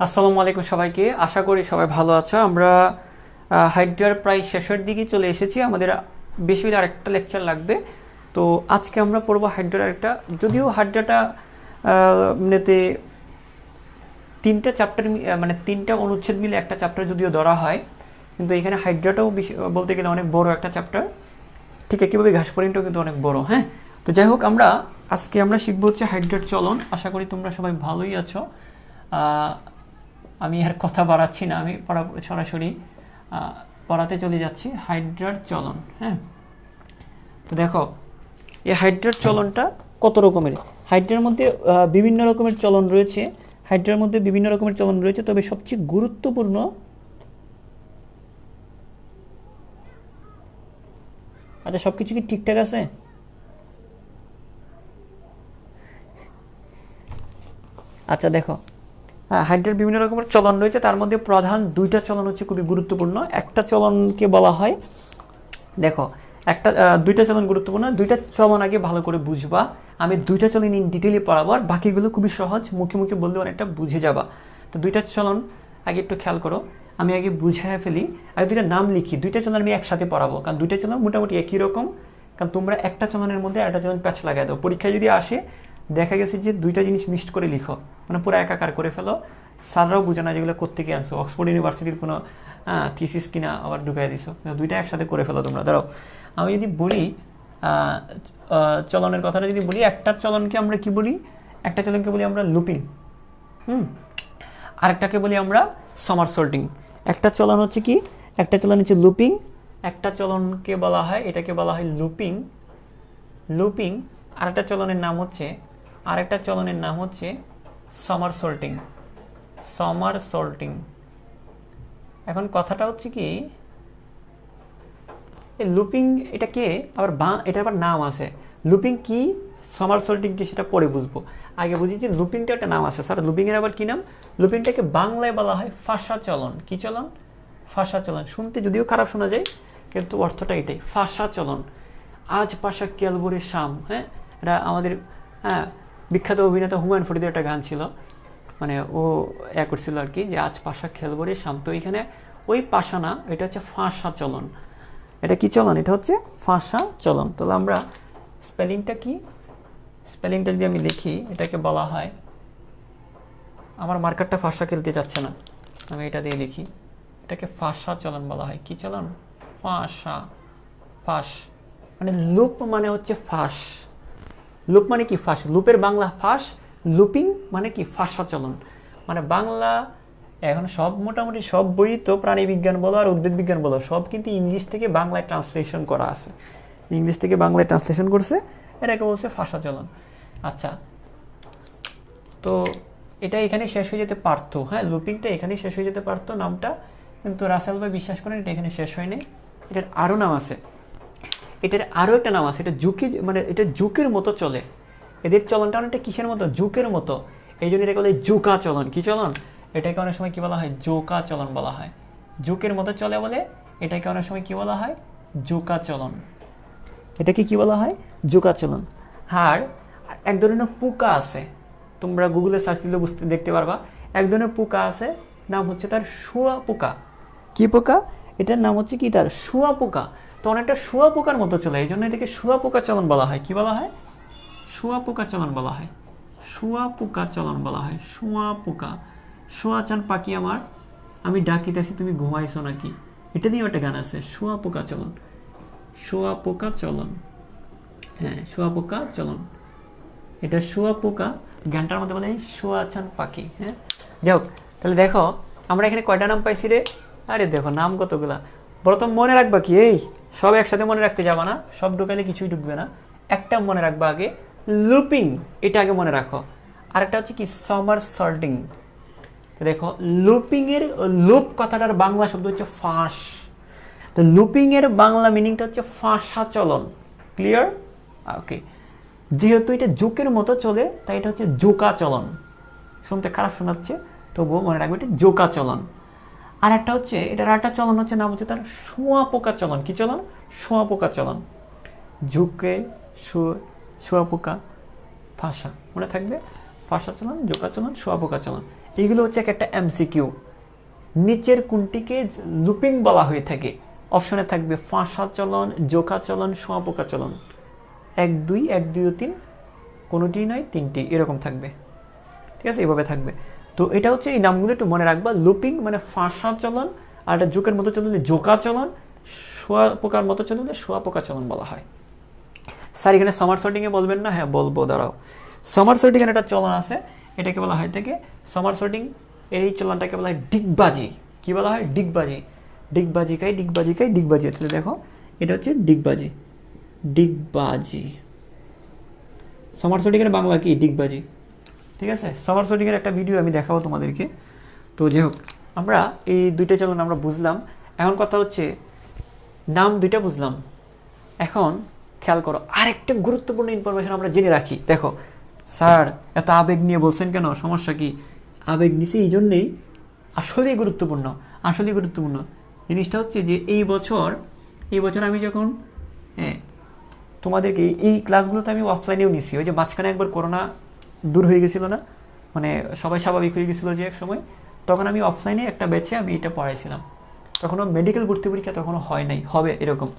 আসসালামু আলাইকুম সবাইকে, আশা করি সবাই ভালো আছো। আমরা হাইড্রার প্রায় শেষের দিকে চলে এসেছি। আমাদের বেশি আরেকটা লেকচার লাগবে। তো আজকে আমরা পড়বো হাইড্রার একটা, যদিও হাইড্রাটা এমনিতে তিনটা চ্যাপ্টার, মানে তিনটা অনুচ্ছেদ মিলে একটা চ্যাপ্টার যদিও ধরা হয়, কিন্তু এখানে হাইড্রাটাও বলতে গেলে অনেক বড় একটা চ্যাপ্টার। ঠিক একইভাবে ঘাসফড়িংটাও কিন্তু অনেক বড়। হ্যাঁ, তো যাই হোক, আজকে আমরা শিখবো হচ্ছে হাইড্রার চলন। আশা করি তোমরা সবাই ভালোই আছো। আমি আর কথা বাড়াচ্ছি না, আমি সরাসরি পড়াতে চলে যাচ্ছি। হাইড্রার চলন। হ্যাঁ, তো দেখো এই হাইড্রার চলনটা কত রকমের। হাইড্রার মধ্যে বিভিন্ন রকমের চলন রয়েছে। হাইড্রার মধ্যে বিভিন্ন রকমের চলন রয়েছে, তবে সবচেয়ে গুরুত্বপূর্ণ, আচ্ছা সবকিছু কি ঠিকঠাক আছে? আচ্ছা দেখো, হাইড্রার বিভিন্ন রকমের চলন রয়েছে, তার মধ্যে প্রধান দুইটা চলন হচ্ছে খুবই গুরুত্বপূর্ণ। একটা চলনকে বলা হয়, দেখো দুইটা চলন গুরুত্বপূর্ণ। দুইটা চলন আগে ভালো করে বুঝবা। আমি দুইটা চলন ইন ডিটেইলে পড়াবো, আর বাকিগুলো খুবই সহজ, মুখে মুখে বললে অনেকটা বুঝে যাবা। তো দুইটা চলন আগে একটু খেয়াল করো। আমি আগে বুঝাই ফেলি, আগে দুইটা নাম লিখি। দুইটা চলন আমি একসাথে পড়াবো, কারণ দুইটা চলন মোটামুটি একই রকম। কারণ তোমরা একটা চলনের মধ্যে একটা চলন প্যাচ লাগাই দাও, পরীক্ষায় যদি আসে দেখা গেছে যে দুইটা জিনিস মিক্সড করে লিখো, মানে পুরো একাকার করে ফেলো। স্যাররাও বুঝে না যেগুলো কোত্থেকে আনছো, অক্সফোর্ড ইউনিভার্সিটির কোনো থিসিস কিনা আবার ঢুকাই দিছো। দুইটা একসাথে করে ফেলো তোমরা। ধরো আমি যদি বলি চলনের কথাটা যদি বলি, একটা চলনকে আমরা কি বলি? একটা চলনকে বলি আমরা লুপিং। আরেকটাকে বলি আমরা সমারসল্টিং। একটা চলন হচ্ছে কি? একটা চলন হচ্ছে লুপিং। একটা চলনকে বলা হয়, এটাকে বলা হয় লুপিং। আরেকটা চলনের নাম হচ্ছে সমারসল্টিং। এখন কথাটা হচ্ছে কি, লুপিং এটা কে, এটা আবার নাম আছে। লুপিং কি, সমারসল্টিং কি, সেটা পরে বুঝবো। আগে বুঝি যে লুপিংটা একটা নাম আছে। স্যার লুপিং এর আবার কি নাম? লুপিংটাকে বাংলায় বলা হয় ফাঁসা চলন। কি চলন? ফাঁসা চলন। শুনতে যদিও খারাপ শোনা যায়, কিন্তু অর্থটা এটাই, ফাঁসা চলন। আজ পাশা কেলবরে শাম। হ্যাঁ, এটা আমাদের বিখ্যাত অভিনেতা হুমায়ুন ফরিদের একটা গান ছিল, মানে ও করছিল আর কি, যে আজ পাশা খেলবরে শাম। তো এখানে ওই পাশা না, এটা হচ্ছে ফাঁসা চলন। এটা কি চলন? এটা হচ্ছে ফাঁসা চলন। তাহলে আমরা স্পেলিংটা কি, স্পেলিংটা যদি আমি লিখি, এটাকে বলা হয়, আমার মার্কারটা ফাঁসা খেলতে যাচ্ছে না, আমি এটা দিয়ে লিখি, এটাকে ফাঁসা চলন বলা হয়। কি চলন? ফাঁস মানে লুপ, মানে হচ্ছে ফাঁস। লুপ মানে কি? ফাঁস। লুপের বাংলা ফাঁস। লুপিং মানে কি? ফাঁসা চলন। মানে বাংলা এখন মোটামুটি সব বই তো, প্রাণী বিজ্ঞান বলো আর উদ্ভিদ বিজ্ঞান বলো, সব কিন্তু ইংলিশ থেকে বাংলায় ট্রান্সলেশন করা আছে। ইংলিশ থেকে বাংলায় ট্রান্সলেশন করছে, এটাকে বলছে ফাঁসা চলন। আচ্ছা, তো এটা এখানে শেষ হয়ে যেতে পারতো। হ্যাঁ, লুপিংটা এখানে শেষ হয়ে যেতে পারতো নামটা, কিন্তু রাসেল ভাই বিশ্বাস করেন এটা এখানে শেষ হয়নি। এটার আরও নাম আছে, এটার আরও একটা নাম আছে। এটা মানে এটা জুকের মতো চলে। এদের চলনটা অনেকটা কিসের মতো? জুকের মতো। এই জন্য এটাকে বলে জুকা চলন। কি চলন? এটাকে অনেক সময় কি বলা হয়? জোকা চলন বলা হয়। জুকের মতো চলে বলে এটাকে অনেক সময় কি বলা হয়? জোকা চলন। এটাকে কি বলা হয়? জোকা চলন। আর এক ধরনের পোকা আছে, তোমরা গুগলে সার্চ দিলে দেখতে পারবা। এক ধরনের পোকা আছে, নাম হচ্ছে তার শুয়া পোকা। কি পোকা? এটার নাম হচ্ছে কি? তার শুয়া পোকা। তো অনেকটা শুয়া পোকার মতো চলে, এই জন্য এটাকে শুয়া পোকা চলন বলা হয়। কি বলা হয়? শুয়া পোকা চলন বলা হয়। শুয়া পোকা চলন বলা হয়। শুয়া পোকা। শোয়া চান পাখি আমার, আমি ডাকিতেছি তুমি ঘুমাইছো নাকি। এটা নিয়েও একটা গান আছে, শোয়া পোকা চলন। শোয়া পোকা চলন। হ্যাঁ, শোয়া পোকা চলন। এটা শোয়া পোকা, গানটার মধ্যে বলে শোয়া চান পাখি। হ্যাঁ, যাই হোক, তাহলে দেখো আমরা এখানে কয়টা নাম পাইছি রে? আরে দেখো নাম কতগুলা। প্রথম মনে রাখবা কি, এই সব একসাথে মনে রাখতে যাবা না, সব ঢুকালে কিছুই ঢুকবে না। একটা মনে রাখবা আগে, লুপিং, এটা আগে মনে রাখো। আরেকটা হচ্ছে কি? সমারসল্টিং। দেখো লুপিং এর, লুপ কথাটার বাংলা শব্দ হচ্ছে ফাঁস। তো লুপিং এর বাংলা মিনিংটা হচ্ছে ফাঁসা চলন। ক্লিয়ার? ওকে। যেহেতু এটা জোকের মতো চলে, তাই এটা হচ্ছে জোকা চলন। শুনতে খারাপ শোনাচ্ছে, তবুও মনে রাখবে এটা জোকা চলন। আর একটা হচ্ছে, এটার আরেকটা চলন হচ্ছে, নাম হচ্ছে তার শোয়া পোকা চলন। কি চলন? শোয়া পোকা চলন। ঝুঁকে শোয়া পোকা, ফাঁসা, মনে থাকবে। ফাঁসা চলন, জোকা চলন, শোয়া পোকা চলন। এইগুলো হচ্ছে একটা MCQ। নিচের কোনটিকে লুপিং বলা হয়ে থাকে? অপশনে থাকবে ফাঁসা চলন, জোকা চলন, শোঁয়াপোকা চলন। 1 2 1 2 ও 3, কোনোটি নয়, 3টি এরকম থাকবে। ঠিক আছে, এইভাবে থাকবে। তো এটা হচ্ছে এই নামগুলো একটু মনে রাখবা। লুপিং মানে ফাঁসা চলন, আর এটা জোকের মতো চললে জোকা চলন, শোঁয়াপোকার মতো চললে শোঁয়াপোকা চলন বলা হয়। স্যার এখানে সামার সর্টিংয়ে বলবেন না? হ্যাঁ বলবো, দাঁড়াও। সামার সর্টিং এর একটা চলন আছে, এটাকে বলা হয় থেকে সামার সর্টিং। এই চলনটাকে বলা হয় ডিগবাজি। কি বলা হয়? ডিগবাজি। ডিগবাজি খাই, ডিগবাজি খাই, ডিগবাজি। তাহলে দেখো এটা হচ্ছে ডিগবাজি, ডিগবাজি। সামার সর্টিং এর বাংলা কি? ডিগবাজি। ঠিক আছে, সামার সর্টিং এর একটা ভিডিও আমি দেখাবো তোমাদেরকে। তো যাই হোক, আমরা এই দুইটা চলন আমরা বুঝলাম। এখন কথা হচ্ছে নাম দুইটা বুঝলাম। এখন খেয়াল করো, আরেকটা গুরুত্বপূর্ণ ইনফরমেশন আমরা জেনে রাখি। দেখো স্যার এত আবেগ নিয়ে বলছেন কেন? সমস্যা কি? আবেগ নিছে এই জন্যেই, আসলেই গুরুত্বপূর্ণ। আসলেই গুরুত্বপূর্ণ জিনিসটা হচ্ছে যে এই বছর আমি যখন তোমাদেরকে এই ক্লাসগুলোতে আমি অফলাইনেও নিছি। ওই যে মাঝখানে একবার করোনা দূর হয়ে গেছিল না, মানে সবাই স্বাভাবিক হয়ে গেছিলো যে এক সময়, তখন আমি অফলাইনে একটা ব্যাচে আমি এটা পড়াইছিলাম। তখনও মেডিকেল ভর্তি পরীক্ষা তখনও হয় নাই, হবে এরকম।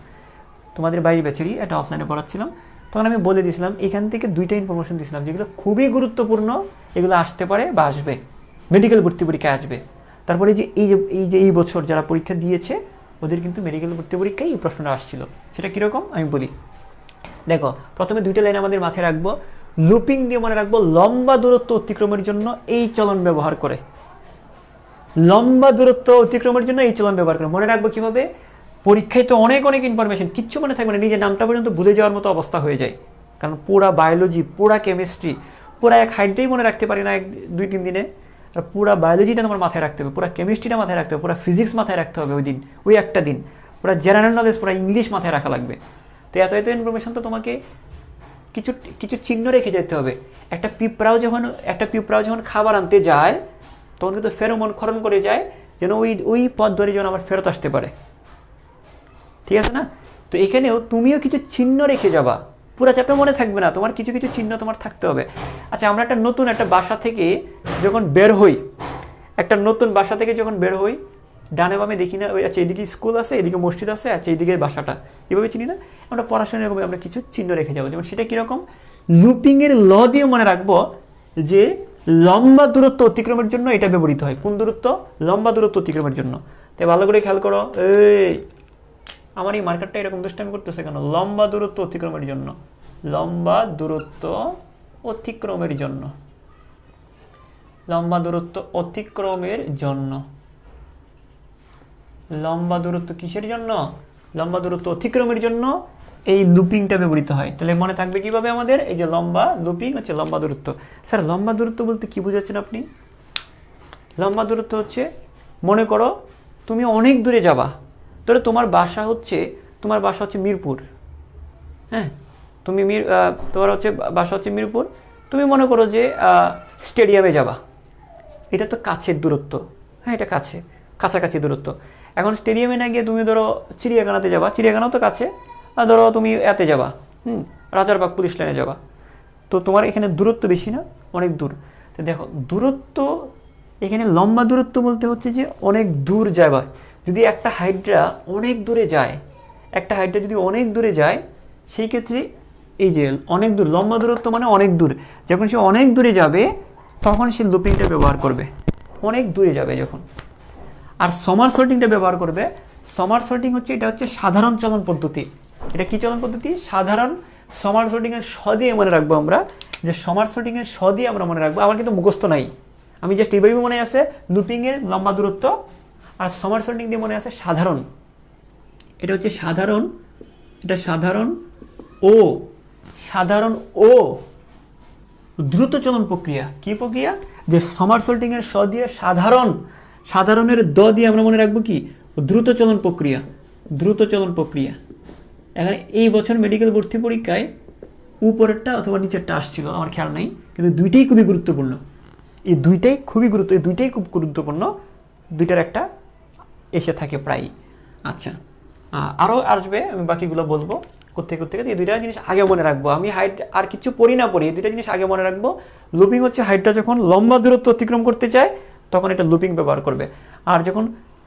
তোমাদের বাইরের ব্যাচেরই একটা অফলাইনে পড়াচ্ছিলাম। তখন আমি বলে দিয়েছিলাম, এখান থেকে দুইটা ইনফরমেশন দিয়েছিলাম যেগুলো খুবই গুরুত্বপূর্ণ, এগুলো আসতে পারে বা আসবে, মেডিকেল ভর্তি পরীক্ষায় আসবে। তারপরে যে এই বছর যারা পরীক্ষা দিয়েছে ওদের কিন্তু মেডিকেল ভর্তি পরীক্ষায় এই প্রশ্নটা আসছিল। সেটা কীরকম আমি বলি। দেখো প্রথমে দুইটা লাইন আমাদের মাথায় রাখবো। লুপিং দিয়ে মনে রাখবো লম্বা দূরত্ব অতিক্রমের জন্য এই চলন ব্যবহার করে। লম্বা দূরত্ব অতিক্রমের জন্য এই চলন ব্যবহার করে। মনে রাখবো কিভাবে? পরীক্ষায় তো অনেক ইনফরমেশন, কিচ্ছু মনে থাকবে না, নিজের নামটা পর্যন্ত ভুলে যাওয়ার মতো অবস্থা হয়ে যায়। কারণ পুরা বায়োলজি, পুরা কেমিস্ট্রি, পুরা এক হাইডটাই মনে রাখতে পারি না 2-3 দিনে। আর পুরা বায়োলজিটা তোমার মাথায় রাখতে হবে, পুরা কেমিস্ট্রিটা মাথায় রাখতে হবে, পুরা ফিজিক্স মাথায় রাখতে হবে ওই একটা দিন, পুরা জেনারেল নলেজ, পুরা ইংলিশ মাথায় রাখা লাগবে। তো এত ইনফরমেশন তো তোমাকে কিছু চিহ্ন রেখে যেতে হবে। একটা পিঁপড়াও যখন খাবার আনতে যায় তখন কিন্তু ফেরোমন খরণ করে যায় যেন ওই পথ ধরে যেন আবার ফেরত আসতে পারে। ঠিক আছে না? তো এখানেও তুমিও কিছু চিহ্ন রেখে যাবা, পুরো চ্যাপ্টার মনে থাকবে না, তোমার কিছু চিহ্ন তোমার থাকতে হবে। আচ্ছা, আমরা নতুন একটা বাসা থেকে যখন বের হই, ডানে বামে দেখি না, ওই আচ্ছা এদিকে স্কুল আছে, এদিকে মসজিদ আছে, আচ্ছা এইদিকে বাসাটা, এভাবে চিনি না আমরা? পড়াশোনা এরকম আমরা কিছু চিহ্ন রেখে যাবো। যেমন সেটা কিরকম? লুপিং এর ল দিয়ে মনে রাখবো যে লম্বা দূরত্ব অতিক্রমের জন্য এটা ব্যবহৃত হয়। কোন দূরত্ব? লম্বা দূরত্ব অতিক্রমের জন্য। তাই ভালো করে খেয়াল করো, আমার এই মার্কারটা এরকম দুষ্টামি করতেছে কেন? লম্বা দূরত্ব অতিক্রমের জন্য, লম্বা দূরত্ব অতিক্রমের জন্য, লম্বা দূরত্ব অতিক্রমের জন্য। লম্বা দূরত্ব কিসের জন্য? লম্বা দূরত্ব অতিক্রমের জন্য এই লুপিংটা ব্যবহৃত হয়। তাহলে মনে থাকবে কিভাবে আমাদের? এই যে লম্বা, লুপিং হচ্ছে লম্বা দূরত্ব। স্যার লম্বা দূরত্ব বলতে কি বোঝাচ্ছেন আপনি? লম্বা দূরত্ব হচ্ছে, মনে করো তুমি অনেক দূরে যাবা, ধরো তোমার বাসা হচ্ছে মিরপুর। হ্যাঁ, তোমার বাসা হচ্ছে মিরপুর, তুমি মনে করো যে স্টেডিয়ামে যাবা, এটা তো কাছের দূরত্ব। হ্যাঁ, এটা কাছাকাছি দূরত্ব। এখন স্টেডিয়ামে না গিয়ে তুমি ধরো চিড়িয়াখানাতে যাবা, চিড়িয়াখানাও তো কাছে। আর ধরো তুমি এতে যাবা, রাজারবাগ পুলিশ লাইনে যাবা, তো তোমার এখানে দূরত্ব বেশি না, অনেক দূর। তো দেখো দূরত্ব এখানে লম্বা দূরত্ব বলতে হচ্ছে যে অনেক দূর যাবা। যদি একটা হাইড্রা অনেক দূরে যায়, সেই ক্ষেত্রে এই যে অনেক দূর, লম্বা দূরত্ব মানে অনেক দূর। যখন সে অনেক দূরে যাবে তখন সে লুপিংটা ব্যবহার করবে, অনেক দূরে যাবে যখন। আর সমার সর্টিংটা ব্যবহার করবে। সমার সর্টিং হচ্ছে, এটা হচ্ছে সাধারণ চলন পদ্ধতি। এটা কি চলন পদ্ধতি? সাধারণ। সমার সর্টিং এর স দিয়ে মনে রাখবো আমরা, যে সমার সর্টিং এর স দিয়ে আমরা মনে রাখবো। আমার কিন্তু মুখস্থ নাই, আমি জাস্ট এইভাবে মনে আছে লুপিং এর লম্বা দূরত্ব, আর সমার সর্টিং দিয়ে মনে আছে সাধারণ। এটা হচ্ছে সাধারণ, এটা সাধারণ ও দ্রুত চলন প্রক্রিয়া। কি প্রক্রিয়া? যে সমার সর্টিং এর স দিয়ে সাধারণের দ দিয়ে আমরা মনে রাখবো কি? দ্রুত চলন প্রক্রিয়া। এখানে এই বছর মেডিকেল ভর্তি পরীক্ষায় উপরেরটা অথবা নিচেরটা আসছিল, আমার খেয়াল নাই, কিন্তু দুইটাই খুবই গুরুত্বপূর্ণ। এই দুইটাই খুব গুরুত্বপূর্ণ, দুইটার একটা এসে থাকে প্রায়। আচ্ছা, আরও আসবে, আমি বাকিগুলো বলবো করতে এই দুইটা জিনিস আগে মনে রাখবো। আমি হাইট আর কিছু পড়ি এই দুইটা জিনিস আগে মনে রাখবো। লুপিং হচ্ছে হাইটটা যখন লম্বা দূরত্ব অতিক্রম করতে চায় তখন এটা লুপিং ব্যবহার করবে। আর যখন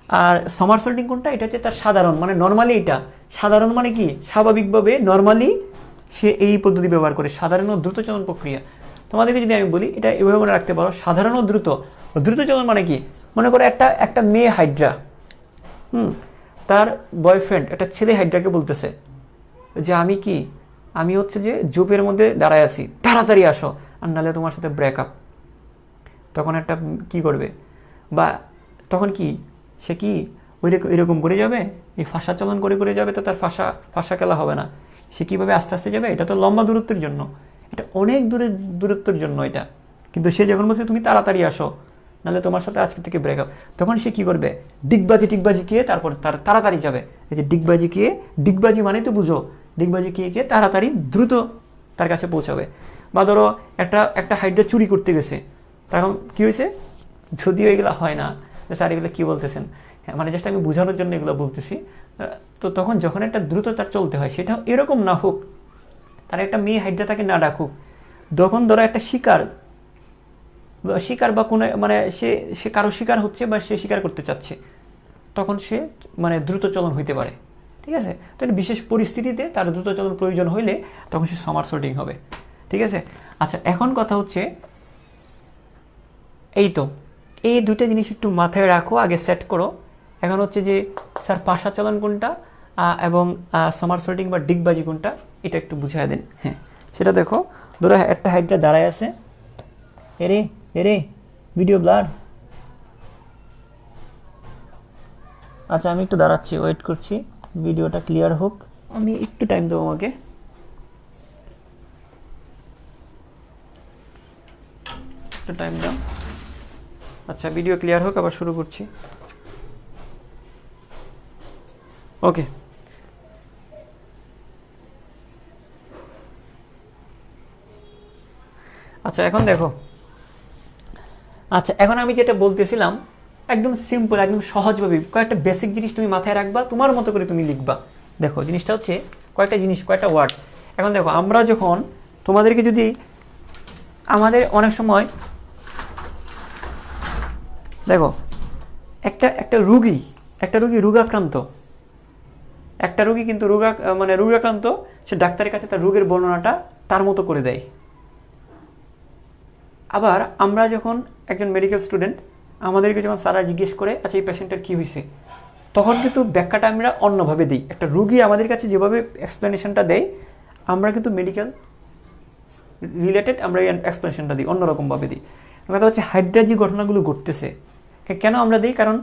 আর সামারসল্টিং কোনটা, এটা হচ্ছে তার সাধারণ, মানে নর্মালি এটা সাধারণ মানে কি স্বাভাবিকভাবে নর্মালি সে এই পদ্ধতি ব্যবহার করে, সাধারণ ও দ্রুত চলন প্রক্রিয়া। তোমাদেরকে যদি আমি বলি এটা এভাবে মনে রাখতে পারো, সাধারণ ও দ্রুত। দ্রুত চলন মানে কি, মনে করো একটা মেয়ে হাইড্রা তার বয়ফ্রেন্ড একটা ছেলে হাইড্রাকে বলতেছে যে আমি হচ্ছে যে জুপের মধ্যে দাঁড়ায় আছি, তাড়াতাড়ি আসো আর নাহলে তোমার সাথে ব্রেকআপ। তখন একটা কি করবে, বা তখন কি সে কি এরকম করে যাবে, এই ফাঁসা চলন করে করে যাবে, তো তার ফাঁসা খেলা হবে না। সে কীভাবে আস্তে আস্তে যাবে, এটা তো লম্বা দূরত্বের জন্য, এটা অনেক দূরত্বের জন্য এটা। কিন্তু সে যখন বলছে তুমি তাড়াতাড়ি আসো নাহলে তোমার সাথে আজকে থেকে ব্রেকআপ, তখন সে কি করবে, ডিগবাজি খেয়ে তারপর তার তাড়াতাড়ি যাবে। এই যে ডিগবাজি মানে তো বুঝো, ডিগবাজি খেয়ে তাড়াতাড়ি দ্রুত তার কাছে পৌঁছাবে। বা ধরো একটা হাইড্রা চুরি করতে গেছে, তখন কি হয়েছে, যদিও এগুলো হয় না, স্যার এগুলো কী বলতেছেন, হ্যাঁ মানে জাস্ট আমি বোঝানোর জন্য এগুলো বলতেছি। তো তখন যখন একটা দ্রুত তার চলতে হয়, সেটা এরকম না হোক, তার একটা মেয়ে হাইড্রা তাকে না ডাকুক, তখন ধরো একটা শিকার বা কোনো মানে সে কারো শিকার হচ্ছে বা সে শিকার করতে চাচ্ছে, তখন সে মানে দ্রুত চলন হইতে পারে। ঠিক আছে, তো বিশেষ পরিস্থিতিতে তার দ্রুত চলন প্রয়োজন হইলে তখন সে সামারসল্টিং হবে। ঠিক আছে, আচ্ছা এখন কথা হচ্ছে এই দুটো জিনিস একটু মাথায় রাখো, আগে সেট করো। এখন হচ্ছে যে স্যার পাশা চলন কোনটা এবং সামারসল্টিং বা ডিগবাজি কোনটা, এটা একটু বুঝাই দেন। হ্যাঁ সেটা দেখো, ধরো একটা হাইড্রা দাঁড়ায় আছে, এরে ভিডিও ব্লার। আচ্ছা আমি একটু দাঁড়াচ্ছি, ওয়েট করছি ভিডিওটা ক্লিয়ার হোক, আমি একটু টাইম দেবো আমাকে। একটু টাইম দাও। আচ্ছা ভিডিও ক্লিয়ার হোক, আবার শুরু করছি। ওকে, আচ্ছা এখন দেখো, আচ্ছা এখন আমি যেটা বলতেছিলাম একদম সিম্পল, একদম সহজভাবে কয়েকটা বেসিক জিনিস তুমি মাথায় রাখবা, তোমার মতো করে তুমি লিখবা। দেখো জিনিসটা হচ্ছে কয়েকটা ওয়ার্ড। এখন দেখো আমরা যখন তোমাদেরকে যদি আমাদের অনেক সময় দেখো একটা রুগী রোগাক্রান্ত, একটা রুগী কিন্তু রোগাক্রান্ত, সে ডাক্তারের কাছে তার রোগের বর্ণনাটা তার মতো করে দেয়। আবার আমরা যখন একজন মেডিকেল স্টুডেন্ট, আমাদেরকে যখন স্যারা জিজ্ঞেস করে আচ্ছা এই পেশেন্টের কী হয়েছে, তখন কিন্তু ব্যাখ্যাটা আমরা অন্যভাবে দিই। একটা রুগী আমাদের কাছে যেভাবে এক্সপ্লেনেশনটা দেয়, আমরা কিন্তু মেডিকেল রিলেটেড আমরা এই এক্সপ্লেনেশনটা দিই, অন্যরকমভাবে দিই। কথা হচ্ছে হাইড্রা যে ঘটনাগুলো ঘটতেছে কেন আমরা দিই, কারণ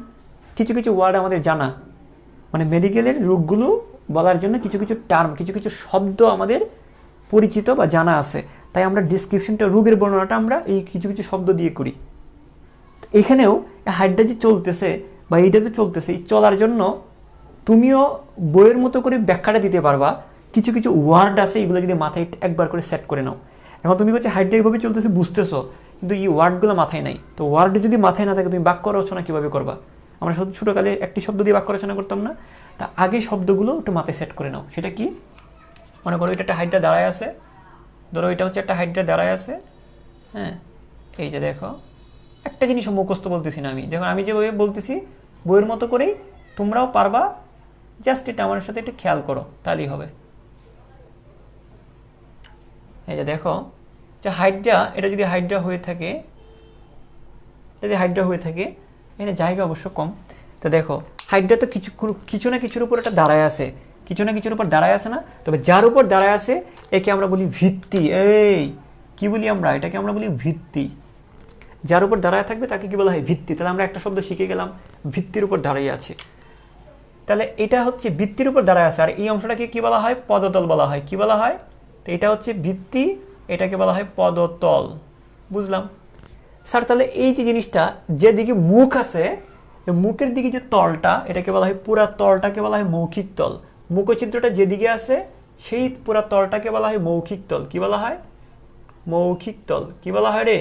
কিছু কিছু ওয়ার্ড আমাদের জানা, মানে মেডিকেলের রোগগুলো বলার জন্য কিছু কিছু টার্ম, কিছু কিছু শব্দ আমাদের পরিচিত বা জানা আছে, তাই আমরা ডিসক্রিপশনটা, রোগের বর্ণনাটা আমরা এই কিছু কিছু শব্দ দিয়ে করি। এখানেও হাইড্রা যে চলতেছে বা এইটা যে চলতেছে, এই চলার জন্য তুমিও বইয়ের মতো করে ব্যাখ্যাটা দিতে পারবা। কিছু কিছু ওয়ার্ড আছে, এগুলো যদি মাথায় একবার করে সেট করে নাও। এখন তুমি হচ্ছে হাইড্রা এইভাবে চলতেছে বুঝতেছো, কিন্তু এই ওয়ার্ডগুলো মাথায় নাই, তো ওয়ার্ড যদি মাথায় না থাকে তুমি বাক্য রচনা কীভাবে করবা? আমরা ছোটোকালে একটি শব্দ দিয়ে বাক্য রচনা করতাম না, তা আগে শব্দগুলো একটু মাথায় সেট করে নাও। সেটা কি, মনে করো এটা একটা হাইড্রা দাঁড়ায় আছে, ধরো এটা হচ্ছে একটা হাইড্রা দাঁড়ায় আছে, হ্যাঁ এই যে দেখো একটা জিনিস মুখস্থ বলতেছি না আমি, যখন আমি যেভাবে বলতেছি বইয়ের মতো করেই তোমরাও পারবা, জাস্ট এটা আমার সাথে একটু খেয়াল করো তাহলেই হবে। এই যে দেখো যে হাইড্রা, এটা যদি হাইড্রা হয়ে থাকে, এখানে জায়গা অবশ্য কম, তো দেখো হাইড্রা তো কিছু না কিছুর উপর একটা দাঁড়ায় আছে, দাঁড়ায় আছে না, তবে যার উপর দাঁড়ায় আছে একে আমরা বলি ভিত্তি। এই কি বলি আমরা, এটাকে আমরা বলি ভিত্তি। যার উপর দাঁড়ায় থাকবে তাকে কি বলা হয়, ভিত্তি। তাহলে আমরা একটা শব্দ শিখে গেলাম, ভিত্তির উপর দাঁড়িয়ে আছে। তাহলে এটা হচ্ছে ভিত্তির উপর দাঁড়ায় আছে, আর এই অংশটাকে কি বলা হয়, পদতল বলা হয়। কি বলা হয়, তো এটা হচ্ছে ভিত্তি, এটাকে বলা হয় পদতল। বুঝলাম স্যার, তাহলে এই যে জিনিসটা, যেদিকে মুখ আছে মুখের দিকে যে তলটা, এটাকে বলা হয়, পুরা তলটাকে বলা হয় মৌখিক তল। মুখচিত্রটা যেদিকে আছে সেই পুরা তলটাকে বলা হয় মৌখিক তল। কি বলা হয়, মৌখিক তল। কি বলা হয় রে,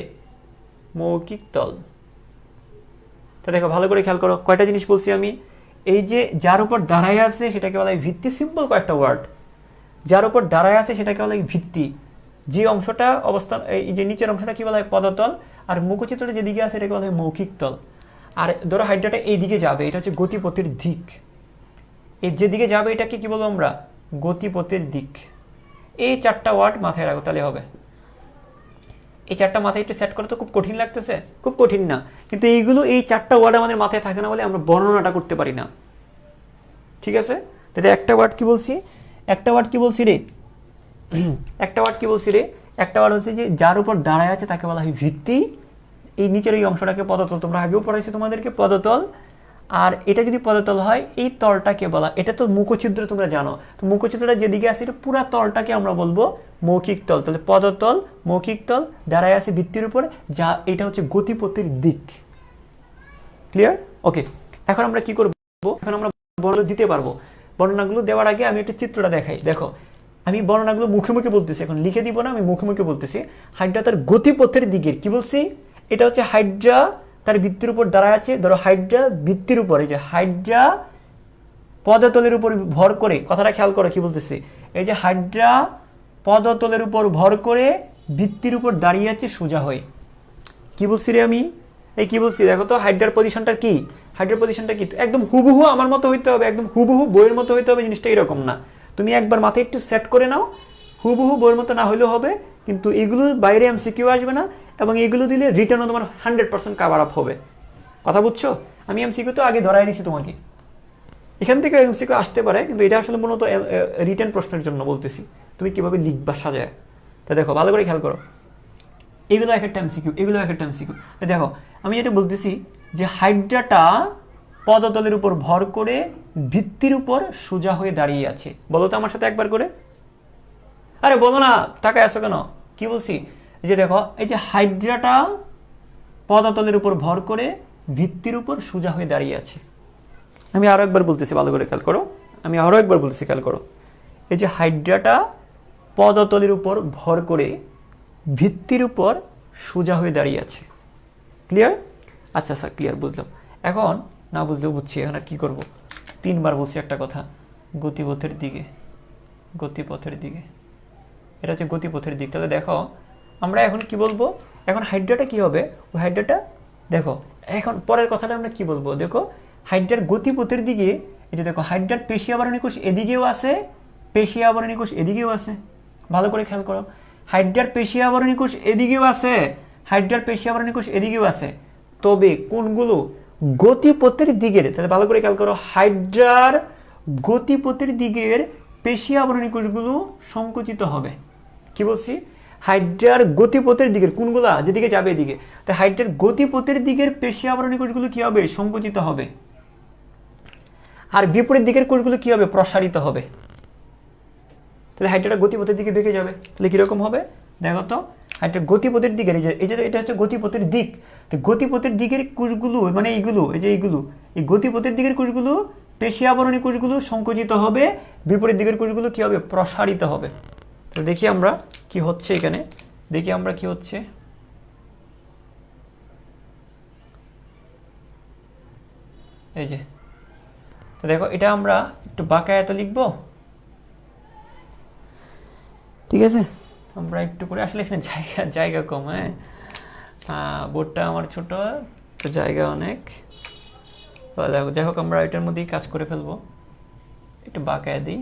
মৌখিক তল। তো দেখো ভালো করে খেয়াল করো, কয়টা জিনিস বলছি আমি। এই যে যার উপর দাঁড়ায় আছে সেটাকে বলা হয় ভিত্তি, সিম্পল কয়েকটা ওয়ার্ড। যার উপর দাঁড়ায় আছে সেটাকে বলা হয় ভিত্তি। যে অংশটা অবস্থান, এই যে নিচের অংশটা কি বলা হয়, পদতল। আর মুখচিত্রটা যেদিকে আছে এটাকে বলা হয় মৌখিক তল। আর ধরো হাইড্রাটা এইদিকে যাবে, এটা হচ্ছে গতিপথের দিক। এর যেদিকে যাবে এটাকে কি বলবো আমরা? গতিপথের দিক। এই 4টা ওয়ার্ড মাথায় রাখো, তাহলে হবে। এই 4টা মাথায় একটু সেট করে। তো খুব কঠিন লাগতেছে? খুব কঠিন না, কিন্তু এইগুলো এই 4টা ওয়ার্ড আমাদের মাথায় থাকে না বলে আমরা বর্ণনাটা করতে পারি না। ঠিক আছে, তাহলে একটা ওয়ার্ড কি বলছি? একটা ওয়ার্ড কি বলছি রে? একটা ওয়ার্ড কি বলছি রে? একটা ওয়ার্ড হচ্ছে যে যার উপর দাঁড়ায় আছে তাকে বলা হয় ভিত্তি। এই নিচের এই অংশটাকে পদতল, তোমরা আগেও পড়াইছি তোমাদেরকে পদতল। আর এটা যদি পদতল হয়, এই তলটাকে বলা, এটা তো মুখচিত্র তোমরা জানো, তো মুখচিত্রটা যেদিকে আছে এটা পুরা তলটাকে আমরা বলবো মৌখিক তল। তাহলে পদতল, মৌখিক তল, দাঁড়ায় আছে ভিত্তির উপর, যা এটা হচ্ছে গতিপথের দিক। ক্লিয়ার? ওকে, এখন আমরা কি করব? এখন আমরা বর্ণনা দিতে পারবো। বর্ণনাগুলো দেওয়ার আগে আমি একটা চিত্রটা দেখাই। দেখো, আমি বর্ণনাগুলো মুখে মুখে বলতেছি, এখন লিখে দিব না, আমি মুখে মুখে বলতেছি। হাইড্রা তার গতিপথের দিকের কি বলছি? এটা হচ্ছে হাইড্রা তার ভিত্তির উপর দাঁড়ায় আছে। ধরো হাইড্রা ভিত্তির উপর, এই যে হাইড্রা পদতলের উপর ভর করে, কথাটা খেয়াল করো কি বলতেছি। এই যে হাইড্রা পদতলের উপর ভর করে ভিত্তির উপর দাঁড়িয়ে আছে সোজা হয়ে। কি বলছি রে আমি? এই কি বলছি দেখো তো, হাইড্রার পজিশনটা কি? হাইড্রার পজিশনটা কি? একদম হুবহু আমার মতো হইতে হবে, একদম হুবহু বইয়ের মতো হইতে হবে, জিনিসটা এরকম না। তুমি একবার মাথায় একটু সেট করে নাও, হুবহু বইয়ের মতো না হলেও হবে, কিন্তু এগুলো বাইরে এমসিকিউ আসবে না, এবং এগুলো দিলে রিটার্নও তোমার 100% কাভার আপ হবে। কথা বুঝছো? আমি এমসিকিউ তো আগে ধরাই দিছি তোমাকে, এখান থেকে এমসিকিউ আসতে পারে, কিন্তু এটা আসলে মূলত রিটার্ন প্রশ্নের জন্য বলতেছি, তুমি কিভাবে লিখবা সাজায়। তা দেখো, ভালো করে খেয়াল করো, এগুলো এক একটা এমসিকিউ, এগুলো এক একটা এমসিকিউ। দেখো, আমি যেটা বলতেছি যে হাইড্রাটা পদতলের উপর ভর করে ভিত্তির উপর সোজা হয়ে দাঁড়িয়ে আছে। বলো তো আমার সাথে একবার করে। আরে বলো না, টাকায় আসো কেন? কি বলছি? যে দেখো, এই যে হাইড্রাটা পদতলের উপর ভর করে ভিত্তির উপর সোজা হয়ে দাঁড়িয়ে আছে। আমি আরো একবার বলতেছি, ভালো করে খেয়াল করো। আমি আরো একবার বলতেছি, খেয়াল করো। এই যে হাইড্রাটা পদতলের উপর ভর করে ভিত্তির উপর সোজা হয়ে দাঁড়িয়ে আছে। ক্লিয়ার? আচ্ছা স্যার, ক্লিয়ার, বুঝলাম। এখন না বুঝলেও বুঝছি, এখন আর কি করবো? 3বার বলছি একটা কথা, গতিপথের দিকে, গতিপথের দিকে। এটা হচ্ছে গতিপথের দিক। তাহলে দেখো, আমরা এখন কি বলবো? এখন হাইড্রাটা কি হবে? ওই হাইড্রাটা দেখো, এখন পরের কথাটা আমরা কি বলবো? দেখো, হাইড্রার গতিপথের দিকে, এই যে দেখো, হাইড্রার পেশি আবরণী কোষ এদিকেও আছে, পেশি আবরণী কোষ এদিকেও আছে। ভালো করে খেয়াল করো, হাইড্রার পেশি আবরণী কোষ এদিকেও আছে, হাইড্রার পেশি আবরণী কোষ এদিকেও আছে। তবে কোনগুলো? গতিপথের দিকের। তাহলে ভালো করে খেয়াল করো, হাইড্রার গতিপথের দিকের পেশি আবরণী কোষগুলো সংকুচিত হবে। কি বলছি? হাইড্রার গতিপথের দিকের কোনগুলা? যেদিকে যাবে এদিকে। তাই হাইড্রার গতিপথের দিকের পেশি আবরণী কোষগুলো কি হবে? সংকুচিত হবে। আর বিপরীত দিকের কোষগুলো কি হবে? প্রসারিত হবে। তাহলে হাইড্রাটা গতিপথের দিকে বেঁকে যাবে। তাহলে কিরকম হবে দেখো তো, হাইড্রা গতিপথের দিকের, এই যে এটা হচ্ছে গতিপথের দিক। তো গতিপথের দিকের কোষগুলো, মানে এইগুলো, এই যে এইগুলো, এই গতিপথের দিকের কোষগুলো, পেশি আবরণী কোষগুলো সংকুচিত হবে, বিপরীত দিকের কোষগুলো কি হবে? প্রসারিত হবে। তো দেখি আমরা কি হচ্ছে এখানে, দেখি আমরা কি হচ্ছে। এই যে, তো দেখো, এটা আমরা একটু বাঁকায়িত লিখবো, ঠিক আছে? আমরা একটু করে, আসলে এখানে জায়গা কম, হ্যাঁ, বোর্ডটা আমার ছোট, তো জায়গা অনেক। দেখো, যাই হোক, আমরা এটার মধ্যেই কাজ করে ফেলবো। একটু বাঁকায় দিই।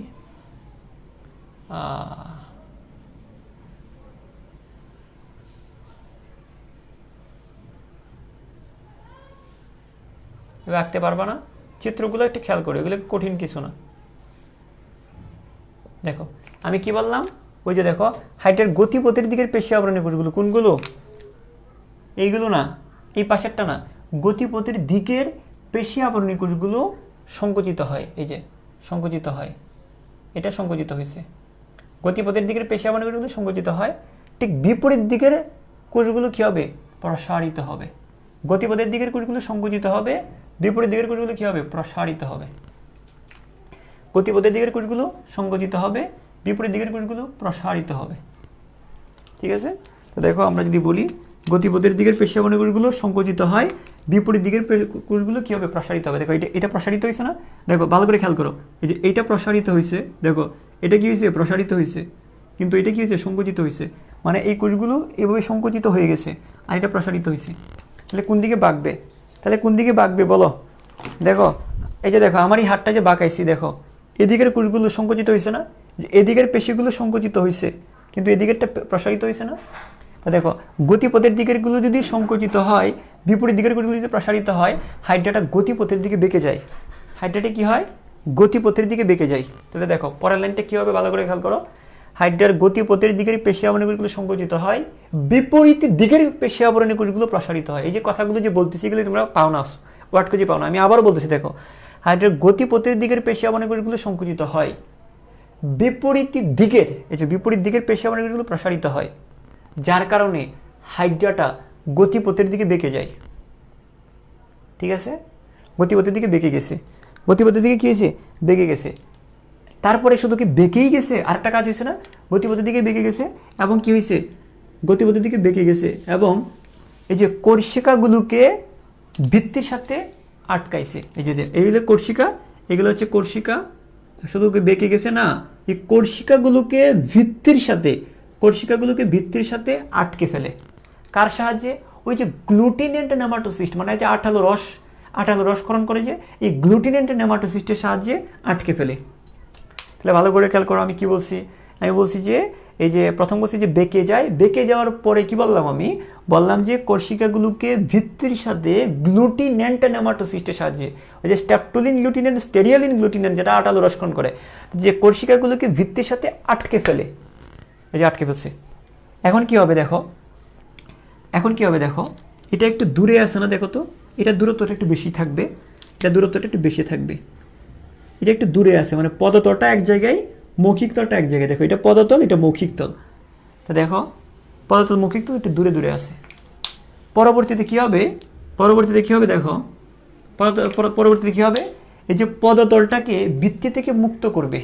আঁকতে পারবা না? চিত্রগুলো একটু খেয়াল করো, এগুলো কঠিন কিছু না। দেখো, আমি কি বললাম? ওই যে দেখো, হাইড্রার গতিপথের দিকের পেশি আবরণী কোষগুলো কোনগুলো? এইগুলো না, এই পাশেরটা না, গতিপথের দিকের পেশি আবরণী কোষগুলো সংকুচিত হয়। এই যে সংকুচিত হয়, এটা সংকুচিত হয়েছে। গতিপথের দিকের পেশি আবরণী কোষগুলো সংকুচিত হয়। ঠিক বিপরীত দিকের কোষগুলো কি হবে? প্রসারিত হবে। গতিপথের দিকের কোষগুলো সংকুচিত হবে, বিপরীত দিকের কোষগুলো কি হবে? প্রসারিত হবে। গতিপথের দিকের কোষগুলো সংকুচিত হবে, বিপরীত দিকের কোষগুলো প্রসারিত হবে। ঠিক আছে? তো দেখো, আমরা যদি বলি গতিপথের দিকের পেশি আবরণী কোষগুলো সংকুচিত হয়, বিপরীত দিকের কোষগুলো কি হবে? প্রসারিত হবে। দেখো, এটা প্রসারিত হয়েছে না? দেখো, ভালো করে খেয়াল করো, এই যে এইটা প্রসারিত হয়েছে, দেখো এটা কি হয়েছে? প্রসারিত হয়েছে। কিন্তু এটা কি হয়েছে? সংকুচিত হয়েছে। মানে এই কোষগুলো এভাবে সংকুচিত হয়ে গেছে আর এটা প্রসারিত হয়েছে। তাহলে কোন দিকে বাঁকবে? তাহলে কোন দিকে বাঁকবে বলো? দেখো এই যে দেখো আমার এই হাতটা যে বাঁকাইছি, দেখো এদিকের কোষগুলো সংকুচিত হয়েছে না, যে এদিকের পেশিগুলো সংকুচিত হয়েছে কিন্তু এদিকেরটা প্রসারিত হয়েছে না। দেখো গতিপথের দিকের গুলো যদি সংকুচিত হয়, বিপরীত দিকের কোষগুলো যদি প্রসারিত হয়, হাইড্রাটা গতিপথের দিকে বেঁকে যায়। হাইড্রাটা কি হয়? গতিপথের দিকে বেঁকে যায়। তাহলে দেখো পরের লাইনটা কি হবে ভালো করে খেয়াল করো। হাইড্রার গতিপথের দিকের পেশি আবরণী কোষগুলো সংকুচিত হয়, বিপরীত দিকের পেশি আবরণী কোষগুলো প্রসারিত হয়। এই যে কথাগুলো যে বলতেছি এগুলো তোমরা পাও না, ওয়ার্ড খুঁজে পাও না। আমি আবারও বলতেছি, দেখো হাইড্রার গতিপথের দিকের পেশি আবরণী কোষগুলো সংকুচিত হয়, বিপরীত দিকের, এই যে বিপরীত দিকের পেশি আবরণী কোষগুলো প্রসারিত হয়, যার কারণে হাইড্রাটা গতিপথের দিকে বেঁকে যায়। ঠিক আছে, গতিপথের দিকে বেঁকে গেছে। গতিপথের দিকে কি হয়েছে? বেঁকে গেছে। তারপরে শুধু কি বেঁকেই গেছে, আরেকটা কাজ হয়েছে না, গতিপথের দিকে বেঁকে গেছে এবং কি হয়েছে? গতিপথের দিকে বেঁকে গেছে এবং এই যে কোর্সিকাগুলোকে ভিত্তির সাথে আটকাইছে। এই যে এইগুলো কোর্সিকা, এগুলো হচ্ছে কোর্সিকা, শুধু বেঁকে গেছে না, এই কোর্সিকাগুলোকে ভিত্তির সাথে আটকে ফেলে। কার সাহায্যে? ওই যে গ্লুটিনেন্ট নেমাটোসিস্ট, মানে যে আঠালো রসকরণ করে, যে এই গ্লুটিনেন্ট নেমাটোসিস্টের সাহায্যে আটকে ফেলে। তাহলে ভালো করে খেয়াল করো আমি কি বলছি। আমি বলছি যে এই যে প্রথম বলছি যে বেঁকে যায়, বেঁকে যাওয়ার পরে কি বললাম? আমি বললাম যে কোর্সিকাগুলোকে ভিত্তির সাথে গ্লুটিনেন্ট নেমাটোসিস্টের সাহায্যে, ওই যে স্ট্যাপটুলিন গ্লুটিনেন্ট, স্টেরিয়ালিন গ্লুটিনেন্ট যেটা আটালো রসকরণ করে, যে কোর্সিকাগুলোকে ভিত্তির সাথে আটকে ফেলে। এই যে আটকে ফেলছে। এখন কি হবে দেখো, এটা একটু দূরে আছে না, দেখো তো এটা দূরত্বটা একটু বেশি থাকবে, এটা একটু দূরে আছে, মানে পদতলটা এক জায়গায়, মৌখিক তলটা এক জায়গায়। দেখো এটা পদতল, এটা মৌখিক তল। তো দেখো পদতল মৌখিক তল একটু দূরে দূরে আছে। পরবর্তীতে কি হবে? দেখো পরবর্তীতে কি হবে? এই যে পদতলটাকে ভিত্তি থেকে মুক্ত করবে,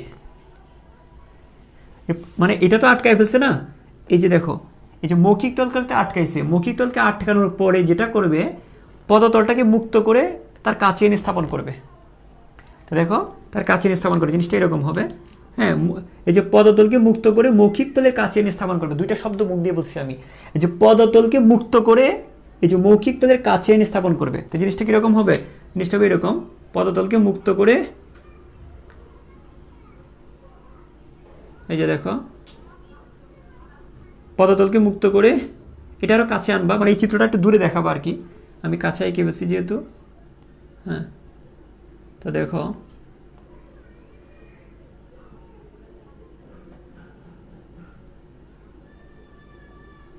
মানে এটা তো আটকায় ফেলছে না। এই যে দেখো এই যে মৌখিক তলকে আটকাইছে, মৌখিক তলকে আটকানোর পরে যেটা করবে, পদতলটাকে মুক্ত করে তার কাছে এনে স্থাপন করবে। তো দেখো তার কাছে এনে স্থাপন করে, জিনিসটা এরকম হবে। হ্যাঁ, এই যে পদতলকে মুক্ত করে মৌখিক তলের কাছে এনে স্থাপন করবে। দুইটা শব্দ মুখ দিয়ে বলছি আমি। এই যে পদতলকে মুক্ত করে এই যে মৌখিক তলের কাছে এনে স্থাপন করবে। তো জিনিসটা কিরকম হবে? জিনিসটা হবে এরকম, পদতলকে মুক্ত করে, এই যে দেখো পদতলকে মুক্ত করে এটা আরো কাছে আনবা, মানে এই চিত্রটা একটু দূরে দেখাবো আর কি, আমি কাছে এঁকে ফেলছি যেহেতু। হ্যাঁ, তো দেখো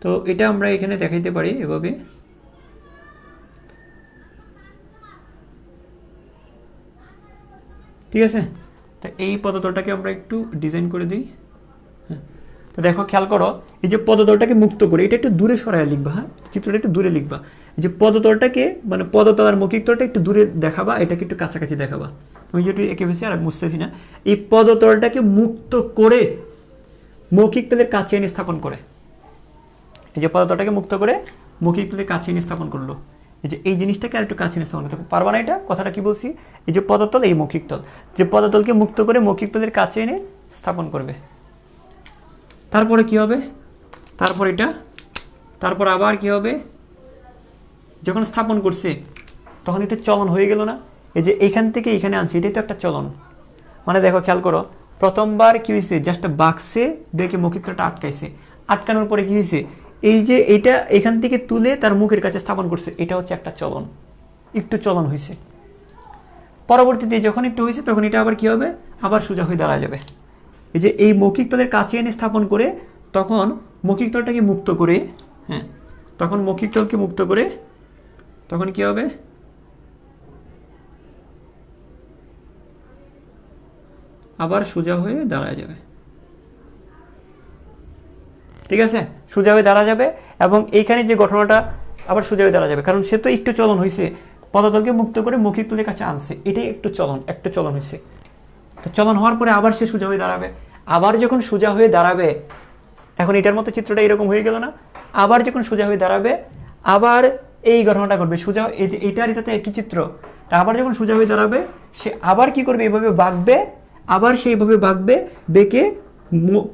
তো এটা আমরা এখানে দেখাইতে পারি এভাবে। ঠিক আছে, তো এই পদতলটাকে আমরা একটু ডিজাইন করে দিই। তো দেখো খেয়াল করো, এই যে পদতলটাকে মুক্ত করে, এটা একটু দূরে সরায় লিখবা। হ্যাঁ, চিত্রটা একটু দূরে লিখবা। এই যে পদতলটাকে, মানে পদতল আর মৌখিক তলটা একটু দূরে দেখাবা, এটাকে একটু কাছাকাছি দেখাবা। আমি যেটু এঁকে ফেলছি আর বুঝতেছি না। এই পদতলটাকে মুক্ত করে মৌখিক তলের কাছে এনে স্থাপন করে, এই যে পদতলটাকে মুক্ত করে মৌখিক তলের কাছে এনে স্থাপন করলো। এই যে এই জিনিসটাকে আর একটু কাছে এনে স্থাপন করতে পারবা না? এটা কথাটা কি বলছি? এই যে পদতল, এই মৌখিক তল, যে পদতলকে মুক্ত করে মৌখিক তলের কাছে এনে স্থাপন করবে। তারপরে কি হবে? তারপর আবার কি হবে? যখন স্থাপন করছে তখন এটা চলন হয়ে গেল না? এই যে এইখান থেকে এখানে আনছি, এটাই তো একটা চলন। মানে দেখো খেয়াল করো, প্রথমবার কি হয়েছে? জাস্ট বাক্সে দেখে মৌখিক তলটা আটকাইছে, আটকানোর পরে কি হয়েছে? এই যে এটা এখান থেকে তুলে তার মুখের কাছে স্থাপন করছে, এটা হচ্ছে একটা চলন, একটু চলন হয়েছে। পরবর্তীতে যখন একটু হয়েছে তখন এটা আবার কি হবে? আবার সোজা হয়ে দাঁড়া যাবে। এই যে এই মৌখিক তলের কাছে এনে স্থাপন করে তখন মৌখিক তলটাকে মুক্ত করে, হ্যাঁ তখন মৌখিক তলকে মুক্ত করে তখন কি হবে? আবার সোজা হয়ে দাঁড়া যাবে। ঠিক আছে, সোজা হয়ে দাঁড়া যাবে এবং এইখানে যে ঘটনাটা আবার সোজা হয়ে দাঁড়া যাবে, কারণ সে তো একটু চলন হয়েছে, পদতলকে মুক্ত করে মৌখিক তলের কাছে আনছে, এটাই একটু চলন হয়েছে। তো চলন হওয়ার পরে আবার সে সোজা হয়ে দাঁড়াবে। আবার যখন সোজা হয়ে দাঁড়াবে, এখন এটার মতো চিত্রটা এরকম হয়ে গেল না? আবার যখন সোজা হয়ে দাঁড়াবে আবার এই ঘটনাটা ঘটবে, সোজা, এই যে এটা তো একই চিত্র। তা আবার যখন সোজা হয়ে দাঁড়াবে সে আবার কি করবে? এইভাবে বাঁকবে, আবার সেইভাবে বাঁকবে, বেঁকে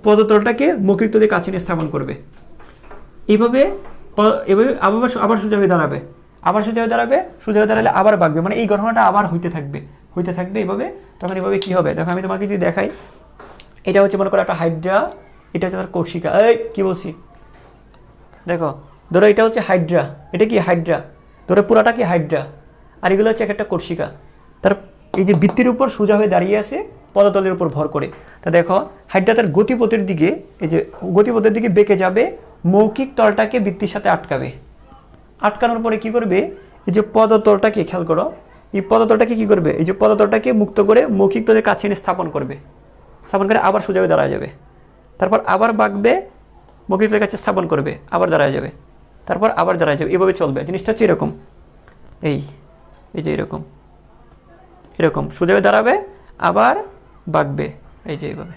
পদতলটাকে মৌখিক তলের কাছে নিয়ে স্থাপন করবে। এইভাবে এভাবে আবার আবার সোজা হয়ে দাঁড়াবে, আবার সোজা হয়ে দাঁড়াবে, সোজা হয়ে দাঁড়ালে আবার বাঁকবে, মানে এই ঘটনাটা আবার হইতে থাকবে এইভাবে। তখন এইভাবে কি হবে দেখো, আমি তোমাকে যদি দেখাই, এটা হচ্ছে মনে করো একটা হাইড্রা, এটা হচ্ছে তার কোর্সিকা, এই কি বলছি দেখো, ধরো এটা হচ্ছে হাইড্রা, এটা কি হাইড্রা, ধরো পুরাটা কি হাইড্রা, আর এগুলো হচ্ছে একটা কোর্সিকা। তার এই যে বৃত্তির উপর সোজা হয়ে দাঁড়িয়ে আছে পদতলের উপর ভর করে। তা দেখো হাইড্রা তার গতিপথের দিকে, এই যে গতিপথের দিকে বেঁকে যাবে, মৌখিক তলটাকে বৃত্তির সাথে আটকাবে, আটকানোর পরে কি করবে, এই যে পদতলটাকে খেয়াল করো, এই পদতলটাকে কি করবে, এই যে পদতলটাকে মুক্ত করে মৌখিক তলের কাছে এনে স্থাপন করবে, স্থাপন করে আবার সোজা হয়ে দাঁড়া যাবে, তারপর আবার বাঁকবে, মৌখিক তলের কাছে স্থাপন করবে, আবার দাঁড়ায় যাবে, তারপর আবার দাঁড়ায় যাবে, এভাবে চলবে। জিনিসটা হচ্ছে এরকম, এই যে এরকম এরকম সোজা হয়ে দাঁড়াবে, আবার বাঁকবে, এই যে এইভাবে।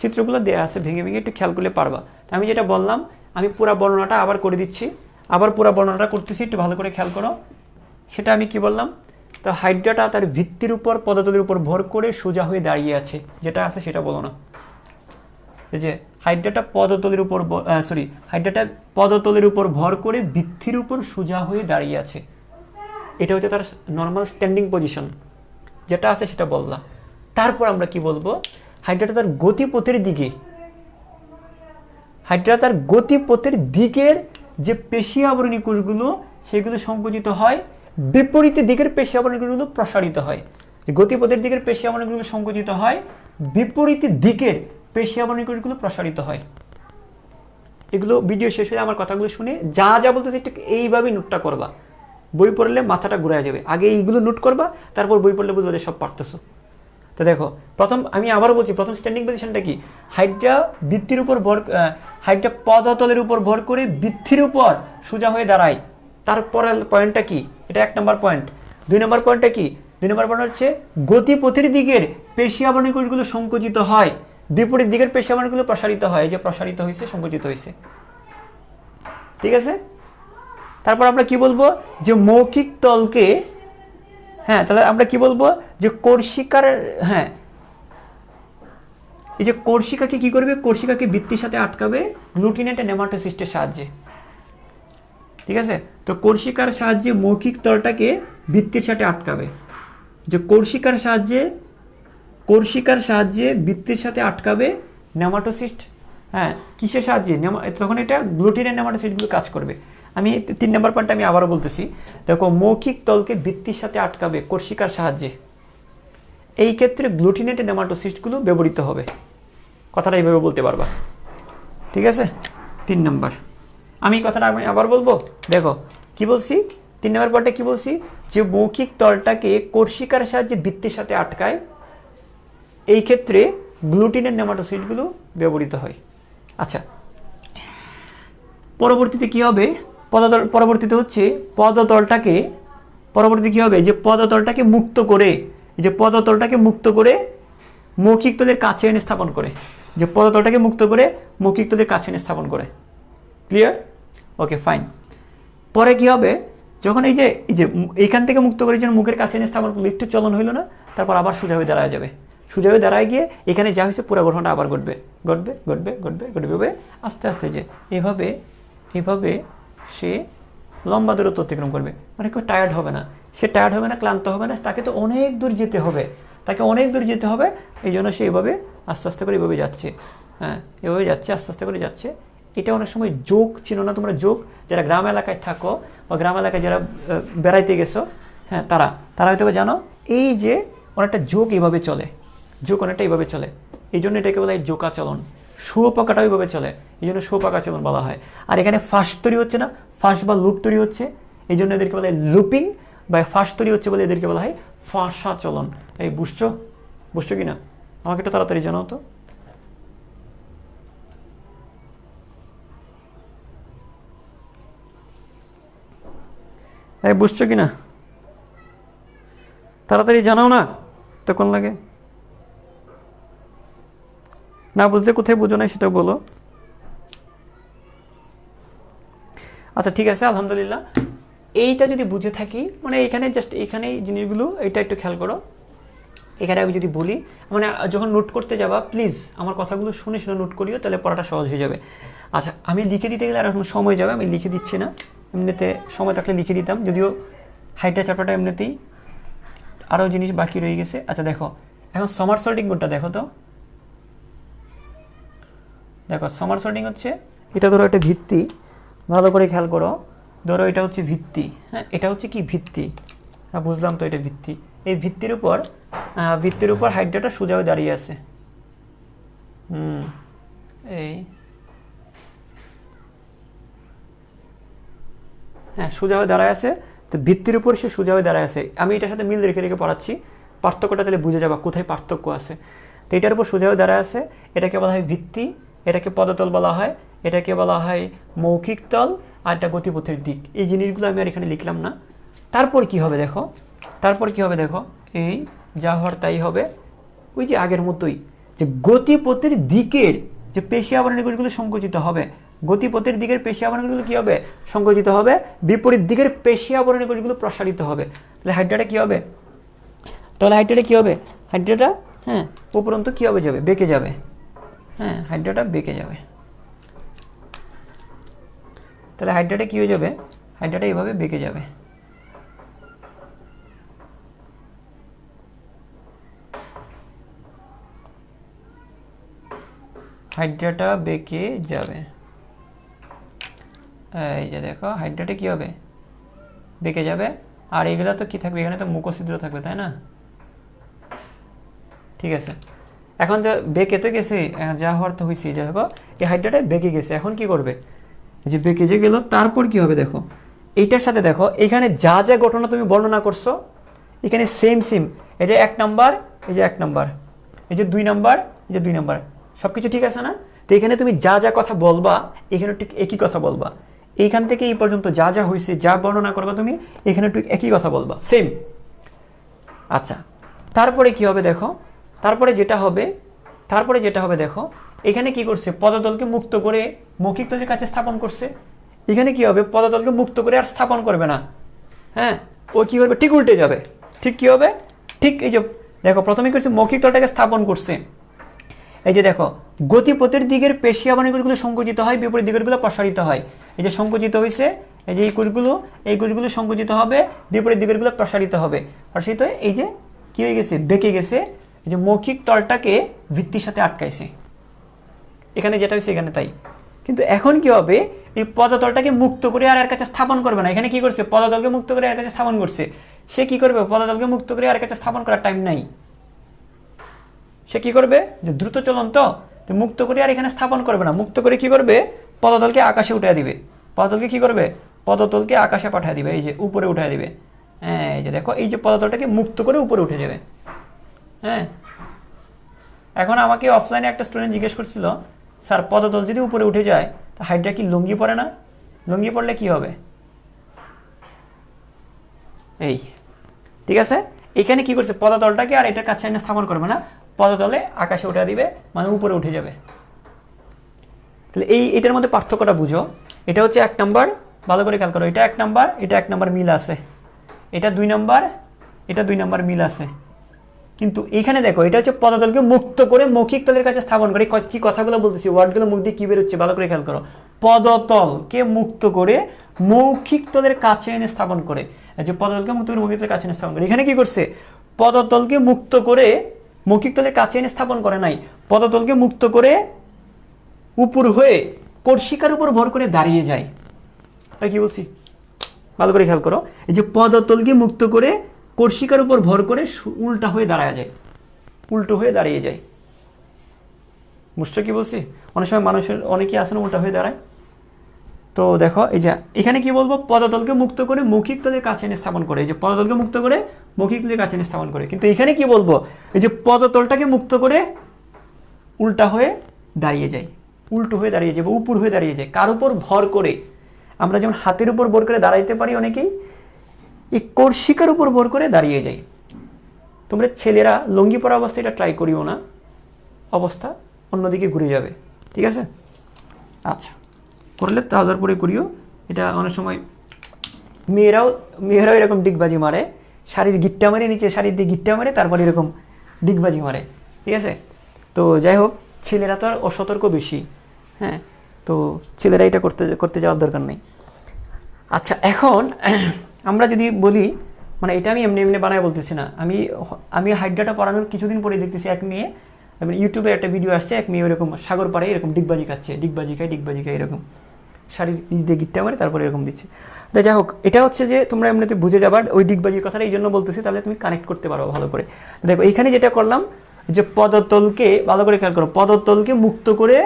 চিত্রগুলো দেওয়া আছে, ভেঙে ভেঙে একটু খেয়াল করলে পারবা। আমি যেটা বললাম, আমি পুরো বর্ণনাটা আবার করে দিচ্ছি, আবার পুরো বর্ণনাটা করতেছি, একটু ভালো করে খেয়াল করো। সেটা আমি কি বললাম, তো হাইড্রাটা তার ভিত্তির উপর পদতলের উপর ভর করে সোজা হয়ে দাঁড়িয়ে আছে, যেটা আছে সেটা বলো না। এই যে হাইড্রাটা পদতলের উপর হাইড্রাটা পদতলের উপর ভর করে ভিত্তির উপর সোজা হয়ে দাঁড়িয়ে আছে, এটা হচ্ছে তার নর্মাল স্ট্যান্ডিং পজিশন, যেটা আছে সেটা বললাম। তারপর আমরা কি বলবো, হাইড্রাটা তার গতিপথের দিকে, হাইড্রা তার গতিপথের দিকের যে পেশি আবরণী কোষগুলো সেগুলো সংকুচিত হয়, বিপরীত দিকের পেশি আবরণী কোষগুলো প্রসারিত হয়। গতিপথের দিকের পেশি আবরণী কোষগুলো সংকুচিত হয়, বিপরীত দিকের পেশি আবরণী কোষগুলো প্রসারিত হয়। এগুলো ভিডিও শেষ হয়ে আমার কথাগুলো শুনে যা যা বলতেছে ঠিক এইভাবেই নোটটা করবা, বই পড়লে মাথাটা ঘুরে যাবে। আগে এইগুলো নোট করবা, তারপর বই পড়লে বুঝবা যে সব পারতেছো। তো দেখো, প্রথম আমি আবারও বলছি, প্রথম স্ট্যান্ডিং পজিশনটা কি, হাইড্রা বৃত্তির উপর ভর, হাইড্রা পদতলের উপর ভর করে বৃত্তির উপর সোজা হয়ে দাঁড়ায়। তারপরে পয়েন্টটা কি, এটা 1 নম্বর পয়েন্ট। 2 নম্বর পয়েন্টটা কি, 2 নম্বর পয়েন্ট হচ্ছে গতিপথের দিকের পেশি আবরণী কোষগুলো সংকুচিত হয়, বিপরীত দিকের পেশি আবরণীগুলো প্রসারিত হয়, যে প্রসারিত হয়েছে, সংকুচিত হয়েছে, ঠিক আছে। তারপর আমরা কি বলবো, যে মৌখিক তলকে, হ্যাঁ তাহলে আমরা কি বলবো, যে কোর্সিকার, হ্যাঁ এই যে কোর্সিকাকে কি করবে, কোর্সিকাকে বৃত্তির সাথে আটকাবে গ্লুটিনেট নেমাটোসিস্টের সাহায্যে, ঠিক আছে। তো কোর্সিকার সাহায্যে মৌখিক তলটাকে বৃত্তির সাথে আটকাবে, যে কোর্সিকার সাহায্যে বৃত্তির সাথে আটকাবে নেমাটোসিস্ট, হ্যাঁ কিসের সাহায্যে, তখন এটা গ্লুটিনেট নেমাটোসিস্টগুলো কাজ করবে। আমি 3 নম্বর পয়েন্টটা আমি আবারও বলতেছি, দেখো মৌখিক তলকে বৃত্তির সাথে আটকাবে কোর্সিকার সাহায্যে, এই ক্ষেত্রে গ্লুটিনেট নেমাটোসিস্টগুলো ব্যবহৃত হবে। কথাটা এইভাবে বলতে পারবা, ঠিক আছে। 3 নম্বর, আমি কথাটা আমি আবার বলবো, দেখো কি বলছি, 3 নম্বর পয়েন্টে কি বলছি, যে মৌখিক তলটাকে কোর্সিকার সাহায্যে বৃত্তির সাথে আটকায়, এই ক্ষেত্রে গ্লুটিনেট নেমাটোসিস্টগুলো ব্যবহৃত হয়। আচ্ছা, পরবর্তীতে কি হবে, পরবর্তীতে হচ্ছে পরবর্তীতে কি হবে, যে পদতলটাকে মুক্ত করে, যে পদতলটাকে মুক্ত করে মৌখিক তলের কাছে এনে স্থাপন করে, যে পদতলটাকে মুক্ত করে মৌখিক তলের কাছে এনে স্থাপন করে। ক্লিয়ার? Okay fine. পরে কি হবে, যখন এই যে এইখান থেকে মুক্ত করে যেন মুখের কাছে এনে স্থাপন করলে একটু চলন হইলো না, তারপর আবার সোজা হয়ে দাঁড়ায় যাবে, সোজা হয়ে দাঁড়ায় গিয়ে এখানে যা হয়েছে পুরো ঘটনাটা আবার ঘটবে, আস্তে আস্তে, যে এইভাবে সে লম্বা দূরত্ব অতিক্রম করবে, মানে কেউ টায়ার্ড হবে না, সে টায়ার্ড হবে না, ক্লান্ত হবে না, তাকে তো অনেক দূর যেতে হবে, এই জন্য সে এভাবে আস্তে আস্তে করে এভাবে যাচ্ছে, হ্যাঁ এভাবে যাচ্ছে, আস্তে আস্তে করে যাচ্ছে। এটা অনেক সময় যোগ ছিল না, তোমরা যোগ যারা গ্রাম এলাকায় থাকো বা গ্রাম এলাকায় যারা বেড়াইতে গেছো, হ্যাঁ তারা হয়তো জানো, এই যে অনেকটা যোগ এইভাবে চলে, এই জন্য এটাকে বলা হয় যোগাচলন। শুয়োপাকাটা ওইভাবে চলে, এই জন্য শুয়োপাকাচলন বলা হয়। আর এখানে ফাঁস তৈরি হচ্ছে না, ফাঁস বা লুপ তৈরি হচ্ছে, এই জন্য এদেরকে বলা হয় লুপিং, বা ফাঁস তৈরি হচ্ছে বলে এদেরকে বলা হয় ফাঁসাচলন। এই বুঝছো কিনা, আমাকে একটু তাড়াতাড়ি জানাও তো। এই বুঝছো কিনা, তাড়াতাড়ি জানাও না, তখন লাগে না, বুঝলে কোথায় বুঝো না সেটা বলো। আচ্ছা ঠিক আছে, আলহামদুলিল্লাহ। এইটা যদি বুঝে থাকি, মানে এখানে জাস্ট এখানে জিনিসগুলো, এটা একটু খেয়াল করো, এখানে আমি যদি বলি, মানে যখন নোট করতে যাবা প্লিজ আমার কথাগুলো শুনে শুনে নোট করিও, তাহলে পড়াটা সহজ হয়ে যাবে। আচ্ছা, আমি লিখে দিতে গেলে আর এখন সময় যাবে, আমি লিখে দিচ্ছি না, এমনিতে সময় থাকলে লিখে দিতাম, যদিও হাইড্রা চ্যাপ্টারটা এমনিতেই আরও জিনিস বাকি রয়ে গেছে। আচ্ছা দেখো, এখন সমারসল্টিং কোনটা দেখো তো, দেখো সমারসল্টিং হচ্ছে এটা, ধরো একটা ভিত্তি, ভালো করে খেয়াল করো, ধরো এটা হচ্ছে ভিত্তি, হ্যাঁ এটা হচ্ছে কি ভিত্তি, হ্যাঁ বুঝলাম তো এটা ভিত্তি, এই ভিত্তির উপর হাইড্রাটা সোজা হয়ে দাঁড়িয়ে আছে, এই হ্যাঁ সোজা হয়ে দাঁড়ায় আছে, তো ভিত্তির উপর সে সোজা হয়ে দাঁড়ায় আছে। আমি এটার সাথে মিল রেখে রেখে পড়াচ্ছি, পার্থক্যটা তাহলে বুঝে যাবা কোথায় পার্থক্য আছে। তো এটার উপর সোজা হয়ে দাঁড়ায় আছে, এটাকে বলা হয় ভিত্তি, এটাকে পদতল বলা হয়, এটাকে বলা হয় মৌখিক তল, আর এটা গতিপথের দিক। এই জিনিসগুলো আমি আর এখানে লিখলাম না। তারপর কি হবে দেখো, তারপর কি হবে দেখো, এই যা হওয়ার তাই হবে, ওই যে আগের মতোই, যে গতিপথের দিকের যে পেশি আবরণী কোষগুলো সংকুচিত হবে, গতিপথের দিকের পেশি আবরণী কোষগুলো কি হবে, সংকুচিত হবে, বিপরীত দিকের পেশি আবরণী কোষগুলো প্রসারিত হবে। তাহলে হাইড্রাটা কি হবে, তাহলে হাইড্রাটা কি হবে, হাইড্রাটা হ্যাঁ উপরন্ত কি হবে, যাবে বেঁকে যাবে, হ্যাঁ হাইড্রাটা বেঁকে যাবে। তাহলে হাইড্রাটা কি হয়ে যাবে, হাইড্রাটা এইভাবে বেঁকে যাবে। হাইড্রাটা বেঁকে যাবে, এই যে দেখো হাইড্রাটা কি হবে, বেঁকে যাবে। আর এগুলো তো কি থাকবে, এখানে তো মুখছিদ্র থাকবে, তাই না? ঠিক আছে, এখন তো বেঁকে তো গেছে, যা হওয়ার তো হয়েছে, দেখো এই হাইড্রাটা বেঁকে গেছে, এখন কি করবে, যে বেঁকে যে গেল, তারপর কি হবে দেখো, এইটার সাথে দেখো এখানে যা যা ঘটনা তুমি বর্ণনা করছো, এখানে সেম সেম, এই যে 1 নাম্বার, এই যে 1 নাম্বার, এই যে 2 নাম্বার, এই যে 2 নাম্বার, সবকিছু ঠিক আছে না? তো এখানে তুমি যা যা কথা বলবা, এখানে ঠিক একই কথা বলবা, এইখান থেকে এই পর্যন্ত যা যা হয়েছে, যা বর্ণনা করবা তুমি, এখানে ঠিক একই কথা বলবা, সেম। আচ্ছা, তারপরে কি হবে দেখো, তারপরে যেটা হবে দেখো, এখানে কি করছে, পদতলকে মুক্ত করে মৌখিক তলের কাছে স্থাপন করছে। এখানে কি হবে, পদতলকে মুক্ত করে আর স্থাপন করবে না, হ্যাঁ ও কি করবে, ঠিক উল্টে যাবে। ঠিক কি হবে, ঠিক এই যে দেখো প্রথমে করছে মৌখিক তলটাকে স্থাপন করছে, এই যে দেখো গতিপথের দিকের পেশি আবরণীগুলো সংকুচিত হয়, বিপরীত দিকেরগুলো প্রসারিত হয়। এই যে সংকুচিত হয়েছে, এই যে এই কোষগুলো সংকুচিত হবে, বিপরীত দিকেরগুলো প্রসারিত হবে, প্রসারিত হয়ে এই যে কি হয়ে গেছে, বেঁকে গেছে, এই যে মৌখিক তলটাকে ভিত্তির সাথে আটকাইছে, এখানে যেটা হয়েছে এখানে তাই। কিন্তু এখন কি হবে, এই পদতলটাকে মুক্ত করে আর এর কাছে স্থাপন করবে না। এখানে কি করছে, পদতলকে মুক্ত করে এর কাছে স্থাপন করছে। সে কি করবে, পদতলকে মুক্ত করে আর কাছে স্থাপন করার টাইম নাই। সে কি করবে, যে দ্রুত চলন তো মুক্ত করে আর এখানে স্থাপন করবে না, মুক্ত করে কি করবে, পদতলকে আকাশে উঠিয়ে দিবে। পদতলকে কি করবে, পদতলকে আকাশে পাঠিয়ে দিবে, এই যে উপরে উঠিয়ে দিবে। হ্যাঁ এই যে দেখো, এই যে পদতলটাকে মুক্ত করে উপরে উঠে যাবে। হ্যাঁ, এখন আমাকে অফলাইনে একটা স্টুডেন্ট জিজ্ঞেস করছিল, স্যার পদতল যদি উপরে উঠে যায় তা হাইড্রা কি লুঙ্গি পড়ে না? লুঙ্গি পড়লে কি হবে? এই ঠিক আছে, এখানে কি করছে, পদতলটাকে আর এটা কাছে এনে স্থাপন করবে না, পদতলে আকাশে উঠে দিবে, মানে উপরে উঠে যাবে। তাহলে এটার মধ্যে পার্থক্যটা বুঝো। এটা হচ্ছে 1 নাম্বার, ভালো করে খেয়াল করো, এটা 1 নাম্বার, এটা 1 নাম্বার মিল আছে, এটা 2 নাম্বার, এটা 2 নাম্বার মিল আছে। কিন্তু এখানে দেখো, এটা হচ্ছে পদতলকে মুক্ত করে মৌখিক তলের কাছে স্থাপন করে। কি কথাগুলো বলতেছি, ওয়ার্ডগুলো মুখ দিয়ে কি বেরোচ্ছে ভালো করে খেয়াল করো। পদতলকে মুক্ত করে মৌখিক তলের কাছে এনে স্থাপন করে, যে পদতলকে মুক্ত করে মৌখিক তলের কাছে এনে স্থাপন করে। এখানে কি করছে, পদতলকে মুক্ত করে মৌখিক তলের কাছে এনে স্থাপন করে নাই, পদতলকে মুক্ত করে উপর হয়ে কর্ষিকার উপর ভর করে দাঁড়িয়ে যায়। কি বলছি ভালো করে খেয়াল করো, এই যে পদতলকে মুক্ত করে কর্ষিকার উপর ভর করে উল্টা হয়ে দাঁড়ায় যায়, উল্টো হয়ে দাঁড়িয়ে যায়। বুঝছো কি বলছি? অনেক সময় মানুষের অনেকেই আসলে উল্টা হয়ে দাঁড়ায়। তো দেখো, এই যে এখানে কি বলবো, পদতলকে মুক্ত করে মৌখিক তলের কাছে এনে স্থাপন করে, এই যে পদতলকে মুক্ত করে মৌখিক তলের কাছে এনে স্থাপন করে। কিন্তু এখানে কি বলবো, এই যে পদতলটাকে মুক্ত করে উল্টা হয়ে দাঁড়িয়ে যায়, উল্টো হয়ে দাঁড়িয়ে যায় বা উপর হয়ে দাঁড়িয়ে যায়। কার উপর ভর করে? আমরা যেমন হাতের উপর ভর করে দাঁড়াইতে পারি, অনেকেই এই কর্ষিকার উপর ভর করে দাঁড়িয়ে যায়। তোমরা ছেলেরা লুঙ্গি পরা অবস্থায় এটা ট্রাই করিও না, অবস্থা অন্যদিকে ঘুরে যাবে। ঠিক আছে, আচ্ছা করলে তাজার পরে করিও। এটা অনেক সময় মেয়েরাও এরকম ডিগবাজি মারে, শাড়ির গিট্টা মারে, নিচে শাড়ির দিয়ে গিট্টা মারে, তারপর এরকম ডিগবাজি মারে, ঠিক আছে। তো যাই হোক, ছেলেরা তো আর অসতর্ক বেশি, হ্যাঁ, তো ছেলেরা এটা করতে করতে যাওয়ার দরকার নেই। আচ্ছা, এখন আমরা যদি বলি, মানে এটা আমি এমনি এমনি বানায় বলতেছি না, আমি হাইড্রাটা পড়ানোর কিছুদিন পরে দেখতেছি এক মেয়ে, ইউটিউবে একটা ভিডিও আসছে, এক মেয়ে ওরকম সাগর পাড়ে এরকম ডিগবাজি খাচ্ছে, ডিগবাজি খায় এরকম শাড়ির নিচ দিয়ে গিটটা মারে, তারপরে এরকম দিচ্ছে। তো যাই হোক, এটা হচ্ছে যে তোমরা এমনিতে বুঝে যাবার ওই ডিগবাজির কথাটা এই জন্য বলতেছি, তাহলে তুমি কানেক্ট করতে পারো ভালো করে। দেখো এইখানে যেটা করলাম, যে পদতলকে ভালো করে খেয়াল করো, পদতলকে মুক্ত করে,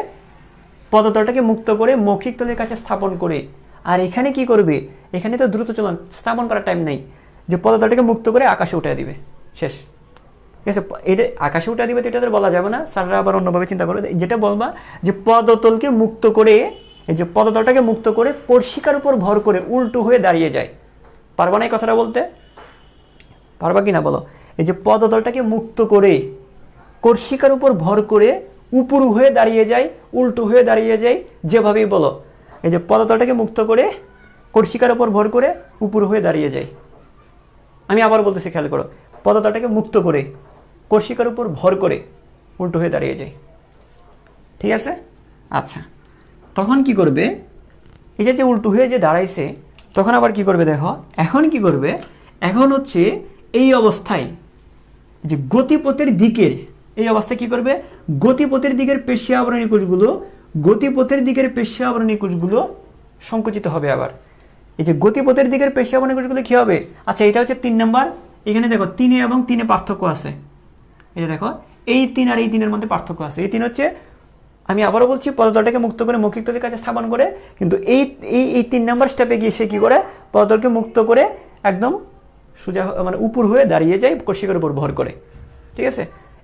পদতলটাকে মুক্ত করে মৌখিক তলের কাছে স্থাপন করে। আর এখানে কি করবে, এখানে তো দ্রুত চলন, স্থাপন করার টাইম নেই, যে পদতলটাকে মুক্ত করে আকাশে উঠে দিবে, শেষ, ঠিক আছে। এটা আকাশে উঠে দিবে তো এটা তো বলা যাবে না, স্যাররা আবার অন্যভাবে চিন্তা করবে, যেটা বলবা যে পদতলকে মুক্ত করে, এই যে পদতলটাকে মুক্ত করে কর্ষিকার উপর ভর করে উল্টো হয়ে দাঁড়িয়ে যায়। পারবা না এই কথাটা বলতে? পারবা কি না বলো? এই যে পদতলটাকে মুক্ত করে কর্ষিকার উপর ভর করে উপরু হয়ে দাঁড়িয়ে যায়, উল্টো হয়ে দাঁড়িয়ে যায়, যেভাবেই বলো। এই যে পদতলটাকে মুক্ত করে কর্ষিকার উপর ভর করে উপরু হয়ে দাঁড়িয়ে যায়। আমি আবার বলতেছি, খেয়াল করো, পদতলটাকে মুক্ত করে কর্ষিকার উপর ভর করে উল্টো হয়ে দাঁড়িয়ে যায়, ঠিক আছে। আচ্ছা, তখন কি করবে, এই যে উল্টো হয়ে যে দাঁড়াইছে, তখন আবার কি করবে দেখো, এখন কি করবে, এখন হচ্ছে এই অবস্থায় যে গতিপথের দিকের, এই অবস্থায় কি করবে, গতিপথের দিকের পেশী আবরণী কোষগুলো, গতিপথের দিকের পেশী আবরণী কোষগুলো সংকুচিত হবে। আবার এই যে গতিপথের দিকের পেশী আবরণী কোষগুলো কি হবে, আচ্ছা এটা হচ্ছে 3 নাম্বার। এখানে দেখো 3 এবং 3 পার্থক্য আছে, এই যে দেখো এই 3 আর এই 3 মধ্যে পার্থক্য আছে। এই 3 হচ্ছে, আমি আবারও বলছি, পদতলটাকে মুক্ত করে মৌখিক তলের কাছে স্থাপন করে, কিন্তু এই 3 নাম্বার স্টেপে গিয়ে সে কি করে, পদতলকে মুক্ত করে একদম সোজা, মানে উপর হয়ে দাঁড়িয়ে যায় কর্ষিকার উপর ভর করে, ঠিক আছে।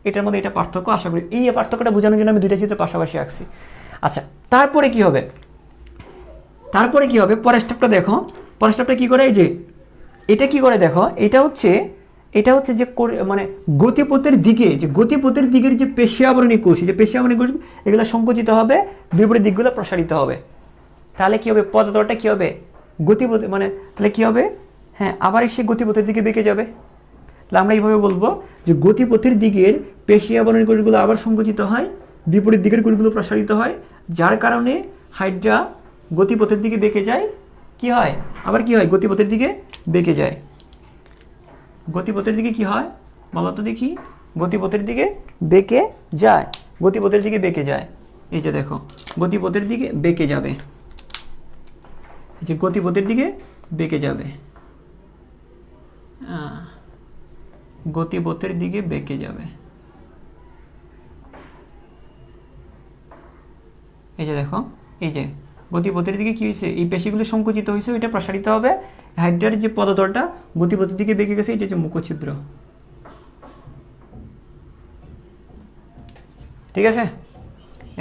এটার মধ্যে এটা পার্থক্য, আশা করি এই পার্থক্যটা বোঝানোর জন্য আমি দুইটা চিত্র পাশাপাশি আঁকছি। আচ্ছা, তারপরে কি হবে, তারপরে কি হবে, পরের স্টেপটা দেখো, পরের স্টেপটা কি করে, এই যে এটা কি করে দেখো, এটা হচ্ছে যে মানে গতিপথের দিকে, যে গতিপথের দিকের যে পেশী আবরণী কোষ, যে পেশী আবরণী কোষ এগুলো সংকুচিত হবে, বিপরীত দিকগুলো প্রসারিত হবে। তাহলে কি হবে, পদতলটা কি হবে, গতিপথ, মানে তাহলে কি হবে, হ্যাঁ, আবার এসে গতিপথের দিকে বেঁকে যাবে। তাহলে আমরা এইভাবে বলবো যে গতিপথের দিকের পেশী আবরণী কোষগুলো আবার সংকুচিত হয়, বিপরীত দিকের কোষগুলো প্রসারিত হয়, যার কারণে হাইড্রা গতিপথের দিকে বেঁকে যায়। কি হয়, আবার কি হয়, গতিপথের দিকে বেঁকে যায়। গতিপথের দিকে কি হয় বলো তো দেখি, গতিপথের দিকে বেঁকে যায়, গতিপথের দিকে বেঁকে যায়। এই যে দেখো, গতিপথের দিকে বেঁকে যাবে, যে গতিপথের দিকে বেঁকে যাবে, গতিপথের দিকে বেঁকে যাবে। এই যে দেখো, এই যে গতিপথের দিকে কি হয়েছে, এই পেশিগুলো সংকুচিত হয়েছে, এটা প্রসারিত হবে। হাইড্রার যে পদতলটা গতিপথের দিকে বেঁকে গেছে, এটা হচ্ছে মুখছিদ্র, ঠিক আছে।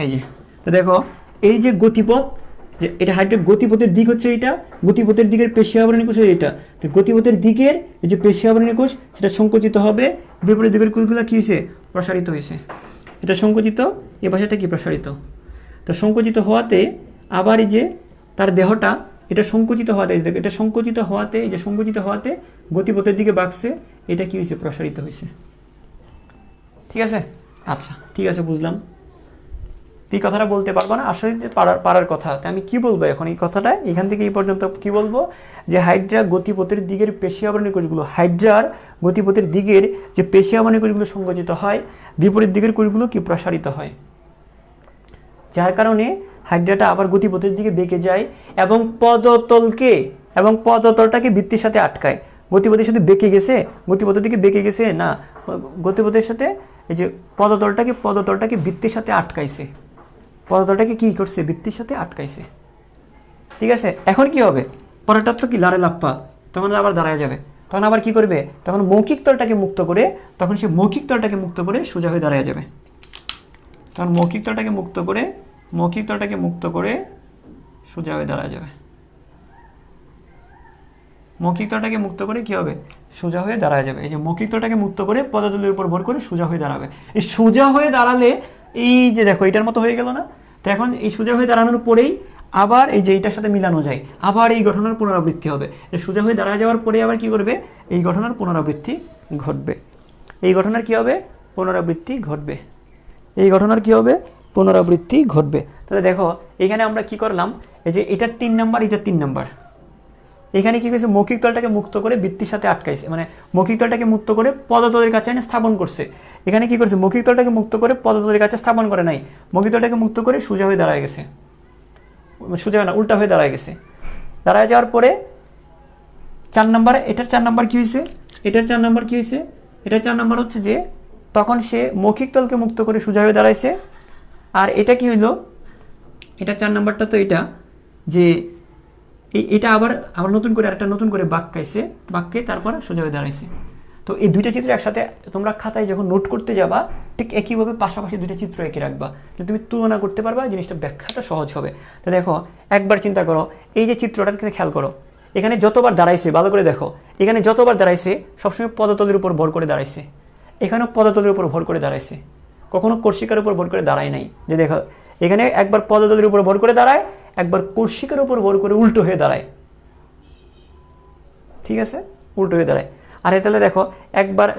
এই যে, তো দেখো এই যে গতিপথ, যে এটা হাইড্রার গতিপথের দিক হচ্ছে এটা, গতিপথের দিকের পেশী আবরণী কোষ এটা, তো গতিপথের দিকের এই যে পেশী আবরণী কোষ সেটা সংকুচিত হবে, বিপরীত দিকের কোষগুলো কি হয়েছে, প্রসারিত হয়েছে। এটা সংকুচিত, এই ভাষাটা কি প্রসারিত। তো সংকুচিত হওয়াতে আবার এই যে তার দেহটা, এটা সংকুচিত হওয়াতে, এটা সংকুচিত হওয়াতে, এই যে সংকুচিত হওয়াতে গতিপথের দিকে বাড়ছে, এটা কি হয়েছে, প্রসারিত হয়েছে, ঠিক আছে। আচ্ছা, ঠিক আছে, বুঝলাম। এই কথাটা বলতে পারবো না, আসলে পারার কথা। তাই আমি কি বলবো এখন এই কথাটা, এখান থেকে এই পর্যন্ত কি বলবো, যে হাইড্রা গতিপথের দিকের পেশী আবরণী কোষগুলো, হাইড্রার গতিপথের দিকের যে পেশী আবরণী কোষগুলো সংকুচিত হয়, বিপরীত দিকের কোষগুলো কি প্রসারিত হয়, যার কারণে হাইড্রাটা আবার গতিপথের দিকে বেঁকে যায় এবং পদতলটাকে বৃত্তের সাথে আটকায়। গতিপথের সাথে বেঁকে গেছে, গতিপথের দিকে বেঁকে গেছে না, গতিপথের সাথে এই যে পদতলটাকে বৃত্তের সাথে আটকাইছে, পদতলটাকে কি করছে, বৃত্তের সাথে আটকাইছে, ঠিক আছে। এখন কি হবে, পরেরটা তো কি লারে লাপ্পা, তখন আবার দাঁড়ায় যাবে, তখন আবার কি করবে, তখন মৌখিক তলটাকে মুক্ত করে, তখন সে মৌখিক তলটাকে মুক্ত করে সোজা হয়ে দাঁড়ায় যাবে। তখন মৌখিক তলটাকে মুক্ত করে সোজা হয়ে দাঁড়ায় যাবে, মৌখিক তলটাকে মুক্ত করে কি হবে, সোজা হয়ে দাঁড়ায় যাবে। এই যে মৌখিক তলটাকে মুক্ত করে পদতলের উপর ভর করে সোজা হয়ে দাঁড়াবে। এই সোজা হয়ে দাঁড়ালে এই যে দেখো এটার মতো হয়ে গেল না, তো এখন এই সোজা হয়ে দাঁড়ানোর পরেই আবার এই যে এইটার সাথে মিলানো যায়, আবার এই ঘটনার পুনরাবৃত্তি হবে। এই সোজা হয়ে দাঁড়ায় যাওয়ার পরে আবার কি করবে, এই ঘটনার পুনরাবৃত্তি ঘটবে। এই ঘটনার কি হবে, পুনরাবৃত্তি ঘটবে। এই ঘটনার কি হবে? পুনরাবৃত্তি ঘটবে। তাহলে দেখো এখানে আমরা কি করলাম, এই যে এটার 3 নাম্বার, এটা 3 নাম্বার, এখানে কি করেছে, মৌখিক তলটাকে মুক্ত করে বৃত্তির সাথে আটকাইছে, মানে মৌখিক তলটাকে মুক্ত করে পদতলের কাছে এনে স্থাপন করছে। এখানে কি করছে, মৌখিক তলটাকে মুক্ত করে পদতলের কাছে স্থাপন করে নাই, মৌখিক তলটাকে মুক্ত করে সোজা হয়ে দাঁড়ায় গেছে, সোজা না উল্টা হয়ে দাঁড়ায় গেছে। দাঁড়ায় যাওয়ার পরে 4 নাম্বার, এটার 4 নাম্বার কি হয়েছে, এটার 4 নাম্বার কি হয়েছে, এটার 4 নাম্বার হচ্ছে যে তখন সে মৌখিক তলকে মুক্ত করে সোজা হয়ে দাঁড়াইছে। আর এটা কি হইলো, এটা 4 নাম্বারটা তো এটা যে এটা আবার নতুন করে আরেকটা নতুন করে বাঁক খাইছে, বাঁককে তারপর সোজা হয়ে দাঁড়াইছে। তো এই দুইটা চিত্র একসাথে তোমরা খাতায় যখন নোট করতে যাবা ঠিক একইভাবে পাশাপাশি দুইটা চিত্র এঁকে রাখবা, তুমি তুলনা করতে পারবা, জিনিসটা ব্যাখ্যাটা সহজ হবে। তো দেখো একবার চিন্তা করো, এই যে চিত্রটার কিন্তু খেয়াল করো, এখানে যতবার দাঁড়াইছে ভালো করে দেখো, এখানে যতবার দাঁড়াইছে সবসময় পদতলের উপর ভর করে দাঁড়াইছে, এখানেও পদতলের উপর ভর করে দাঁড়াইছে, কখনো কর্ষিকার উপর ভর করে দাঁড়ায় নাই। যে দেখো এখানে একবার পদতলের উপর ভর করে দাঁড়ায়, একবার কর্ষিকার উপর ভর করে উল্টো হয়ে দাঁড়ায়, ঠিক আছে, উল্টো হয়ে দাঁড়ায়। আর তাহলে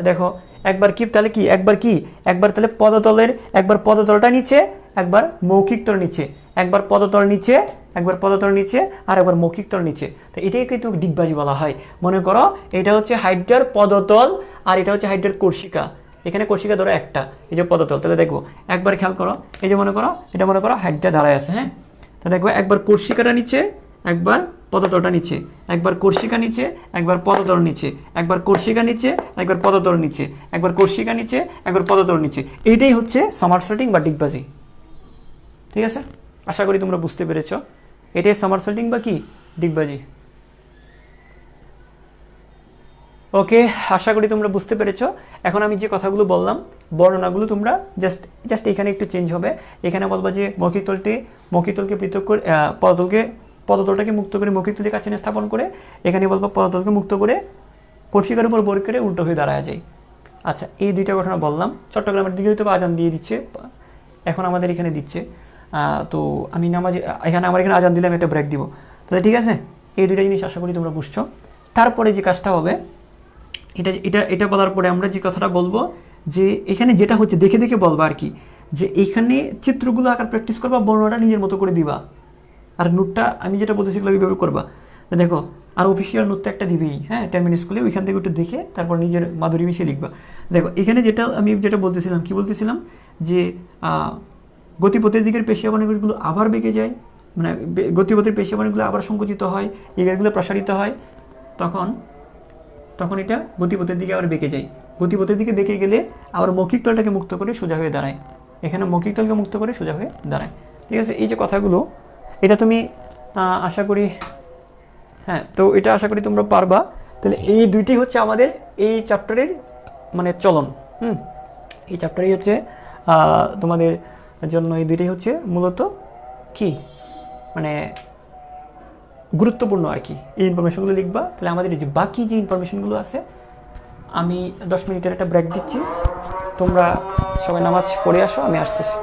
দেখো একবার কি তাহলে কি একবার তাহলে একবার পদতলটা নিচে, একবার মৌখিক তল নিচে, একবার পদতল নিচে, একবার পদতল নিচে, আর একবার মৌখিক তল নিচে। তো এটাই কিন্তু ডিগবাজি বলা হয়। মনে করো এটা হচ্ছে হাইড্রার পদতল আর এটা হচ্ছে হাইড্রার কর্ষিকা, এখানে কর্ষিকা ধরো একটা, এই যে পদতল। তাহলে দেখো একবার খেয়াল করো, এই যে মনে করো হাইড্রা দাঁড়ায় আছে, হ্যাঁ, তা দেখো একবার কর্ষিকাটা নিচে, একবার পদতলটা নিচে, একবার কর্ষিকা নিচে, একবার পদতল নিচে, একবার কর্ষিকা নিচে, একবার পদতল নিচে, একবার কর্ষিকা নিচে, একবার পদতল নিচে। এইটাই হচ্ছে সামারসেটিং বা ডিগবাজি, ঠিক আছে? আশা করি তোমরা বুঝতে পেরেছো, এটাই সামারসেটিং বা কি ডিগবাজি। ওকে, আশা করি তোমরা বুঝতে পেরেছো। এখন আমি যে কথাগুলো বললাম বর্ণনাগুলো তোমরা জাস্ট এখানে একটু চেঞ্জ হবে। এখানে বলবা যে মৌখিক তলকে পৃথক করে পদতলটাকে মুক্ত করে মৌখিক তলের কাছে স্থাপন করে, এখানে বলবো পদতলকে মুক্ত করে কর্ষিকার উপর ভর করে উল্টো হয়ে দাঁড়ায় যায়। আচ্ছা, এই দুইটা ঘটনা বললাম। চট্টগ্রামের দিকে হয়তো আজান দিয়ে দিচ্ছে, এখন আমাদের এখানে দিচ্ছে, তো আমি আমার এখানে আজান দিলাম, একটা ব্রেক দিব। তাহলে ঠিক আছে, এই দুইটা জিনিস আশা করি তোমরা বুঝছো। তারপরে যে কাজটা হবে, এটা বলার পরে আমরা যে কথাটা বলবো যে এখানে যেটা হচ্ছে দেখে দেখে বলবা আর কি, যে এখানে চিত্রগুলো আঁকার প্র্যাকটিস করবা, বর্ণনাটা নিজের মতো করে দিবা, আর নোটটা আমি যেটা বলতেছি এগুলো এইভাবে করবা। দেখো আর অফিসিয়াল নোটটা একটা দিবেই, হ্যাঁ, 10 মিনিট স্কুলে, ওইখান থেকে একটু দেখে তারপর নিজের মাধুরী মিশিয়ে লিখবা। দেখো এখানে আমি যেটা বলতেছিলাম যে গতিপথের দিকের পেশিয়াবনগুলো আবার বেঁকে যায়, মানে গতিপথের পেশিয়াবনগুলো আবার সংকুচিত হয়, এগুলো প্রসারিত হয়, তখন এটা গতিপথের দিকে আবার বেঁকে যায়। গতিপথের দিকে বেঁকে গেলে আবার মৌখিক তলটাকে মুক্ত করে সোজা হয়ে দাঁড়ায়, এখানে মৌখিক তলকে মুক্ত করে সোজা হয়ে দাঁড়ায়, ঠিক আছে? এই যে কথাগুলো, এটা তুমি আশা করি, হ্যাঁ, তো এটা আশা করি তোমরা পারবা। তাহলে এই দুইটি হচ্ছে আমাদের এই চ্যাপ্টারের মানে চলন, এই চ্যাপ্টারই হচ্ছে তোমাদের জন্য এই দুইটাই হচ্ছে মূলত কি মানে গুরুত্বপূর্ণ আর কি। এই ইনফরমেশনগুলো লিখবা। তাহলে আমাদের এই যে বাকি যে ইনফরমেশনগুলো আছে, আমি 10 মিনিটের একটা ব্রেক দিচ্ছি, তোমরা সবাই নামাজ পড়ে আসো, আমি আসতেছি।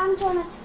Anton আছে।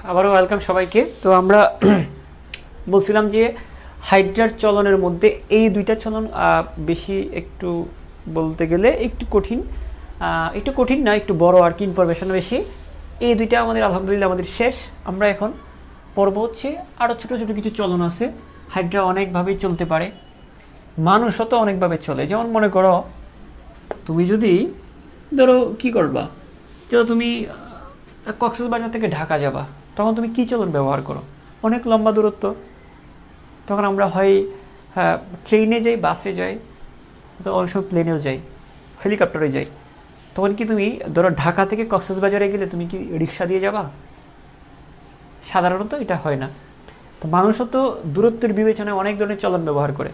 আবারও ওয়েলকাম সবাইকে। তো আমরা বলছিলাম যে হাইড্রার চলনের মধ্যে এই দুইটা চলন বেশি একটু বলতে গেলে একটু কঠিন না, একটু বড় আর কি, ইনফরমেশন বেশি। এই দুইটা আমাদের আলহামদুলিল্লাহ আমাদের শেষ। আমরা এখন পর্ব হচ্ছে আরও ছোটো ছোটো কিছু চলন আছে। হাইড্রা অনেকভাবেই চলতে পারে, মানুষও তো অনেকভাবে চলে। যেমন মনে করো তুমি যদি ধরো কি করবা, যে তুমি কক্সবাজার থেকে ঢাকা যাবা, তখন তুমি কী চলন ব্যবহার করো? অনেক লম্বা দূরত্ব, তখন আমরা হয় ট্রেনে যাই, বাসে যাই, তো অনেক সময় প্লেনেও যাই, হেলিকপ্টারে যাই। তখন কি তুমি ধরো ঢাকা থেকে কক্সবাজারে গেলে তুমি কি রিক্সা দিয়ে যাবা? সাধারণত এটা হয় না। তো মানুষও তো দূরত্বের বিবেচনায় অনেক ধরনের চলন ব্যবহার করে।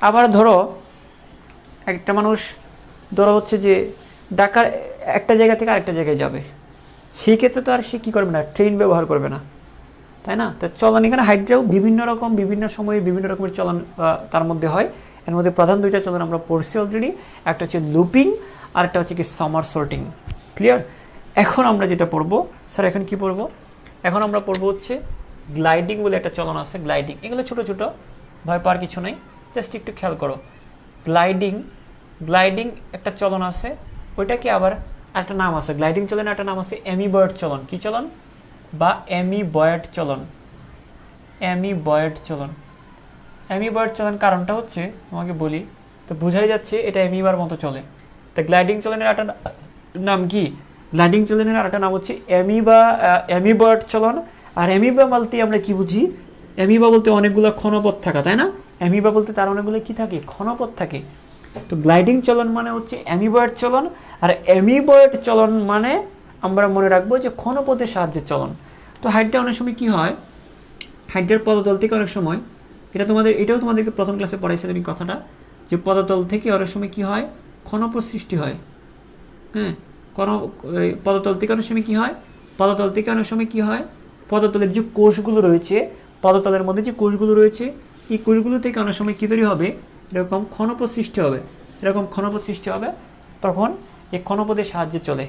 আবার ধরো একটা মানুষ ধরো হচ্ছে যে ঢাকার একটা জায়গা থেকে আরেকটা জায়গায় যাবে, সেই ক্ষেত্রে তো আর সে কী করবে না, ট্রেন ব্যবহার করবে না, তাই না? তো চলন এখানে হাইড্রাও বিভিন্ন রকম, বিভিন্ন সময়ে বিভিন্ন রকমের চলন তার মধ্যে হয়। এর মধ্যে প্রধান দুইটা চলন আমরা পড়ছি অলরেডি, একটা হচ্ছে লুপিং আর একটা হচ্ছে কি সামারসল্টিং। ক্লিয়ার? এখন আমরা যেটা পড়বো, স্যার এখন কি পড়বো? এখন আমরা পড়বো হচ্ছে গ্লাইডিং বলে একটা চলন আছে। গ্লাইডিং, এগুলো ছোটো ছোটো, ভয় পাওয়ার কিছু নেই, জাস্ট একটু খেয়াল করো। গ্লাইডিং একটা চলন আছে, ওইটা কি আবার একটা নাম আছে, গ্লাইডিং চলনের একটা নাম আছে অ্যামিবয়েড চলন। কি চলন? বা অ্যামিবয়েড চলন। অ্যামিবয়েড চলন কারণটা হচ্ছে তোমাকে বলি, তো বোঝাই যাচ্ছে এটা অ্যামিবার মতো চলে। তো গ্লাইডিং চলনের একটা নাম কি? গ্লাইডিং চলনের একটা নাম হচ্ছে অ্যামিবয়েড চলন। আর অ্যামিবা বলতে আমরা কি বুঝি? অ্যামিবা বলতে অনেকগুলো ক্ষণপথ থাকা, তাই না? অ্যামিবা বলতে তার অনেকগুলো কি থাকে? ক্ষণপথ থাকে। তো গ্লাইডিং চলন মানে হচ্ছে অ্যামিবয়েড চলন, আর অ্যামিবয়েড চলন মানে আমরা মনে রাখবো যে ক্ষণপথের সাহায্যে চলন। তো হাইড্রা অনেক সময় কি হয়, হাইড্রার পদতল থেকে অনেক সময়, এটাও তোমাদেরকে প্রথম ক্লাসে পড়াইছিলাম এই কথাটা, যে পদতল থেকে অনেক সময় কি হয়, ক্ষণপথ সৃষ্টি হয়। হ্যাঁ, পদতল থেকে অনেক সময় কি হয়, পদতলের যে কোষগুলো রয়েছে, পদতলের মধ্যে যে কোষগুলো রয়েছে, এই কোষগুলো থেকে অনেক সময় কী তৈরি হবে, এরকম ক্ষণপথ সৃষ্টি হবে। তখন এই ক্ষণপথের সাহায্যে চলে।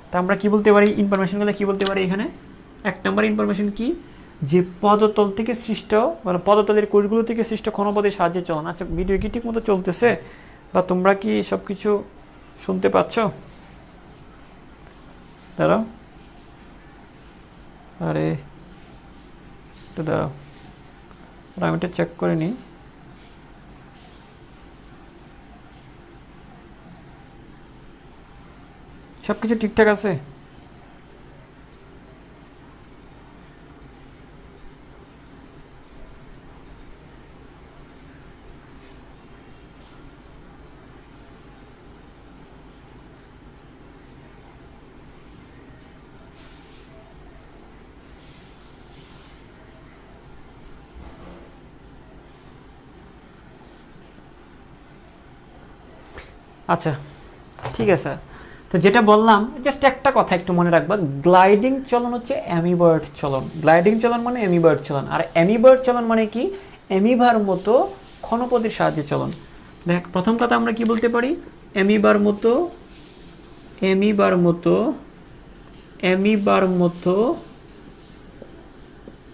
তা আমরা কি বলতে পারি, ইনফরমেশনগুলো কি বলতে পারি এখানে? এক নম্বর ইনফরমেশন কি, যে পদতল থেকে সৃষ্ট, মানে পদতলের কোষগুলো থেকে সৃষ্ট ক্ষণপথের সাহায্যে চলন। আচ্ছা, ভিডিও কি ঠিক মতো চলতেছে, বা তোমরা কি সব কিছু শুনতে পাচ্ছ? দাঁড়াও, আরে একটু দাঁড়াও, আমি এটা চেক করে নিই। সব কিছু ঠিকঠাক আছে? আচ্ছা, ঠিক আছে। তো যেটা বললাম, জাস্ট একটা কথা একটু মনে রাখবা, গ্লাইডিং চলন হচ্ছে অ্যামিবয়েড চলন। গ্লাইডিং চলন মানে অ্যামিবয়েড চলন। আর অ্যামিবয়েড চলন মানে কি? অ্যামিবার মতো ক্ষণপথের সাহায্যে চলন। দেখ, প্রথম কথা আমরা কি বলতে পারি, অ্যামিবার মতো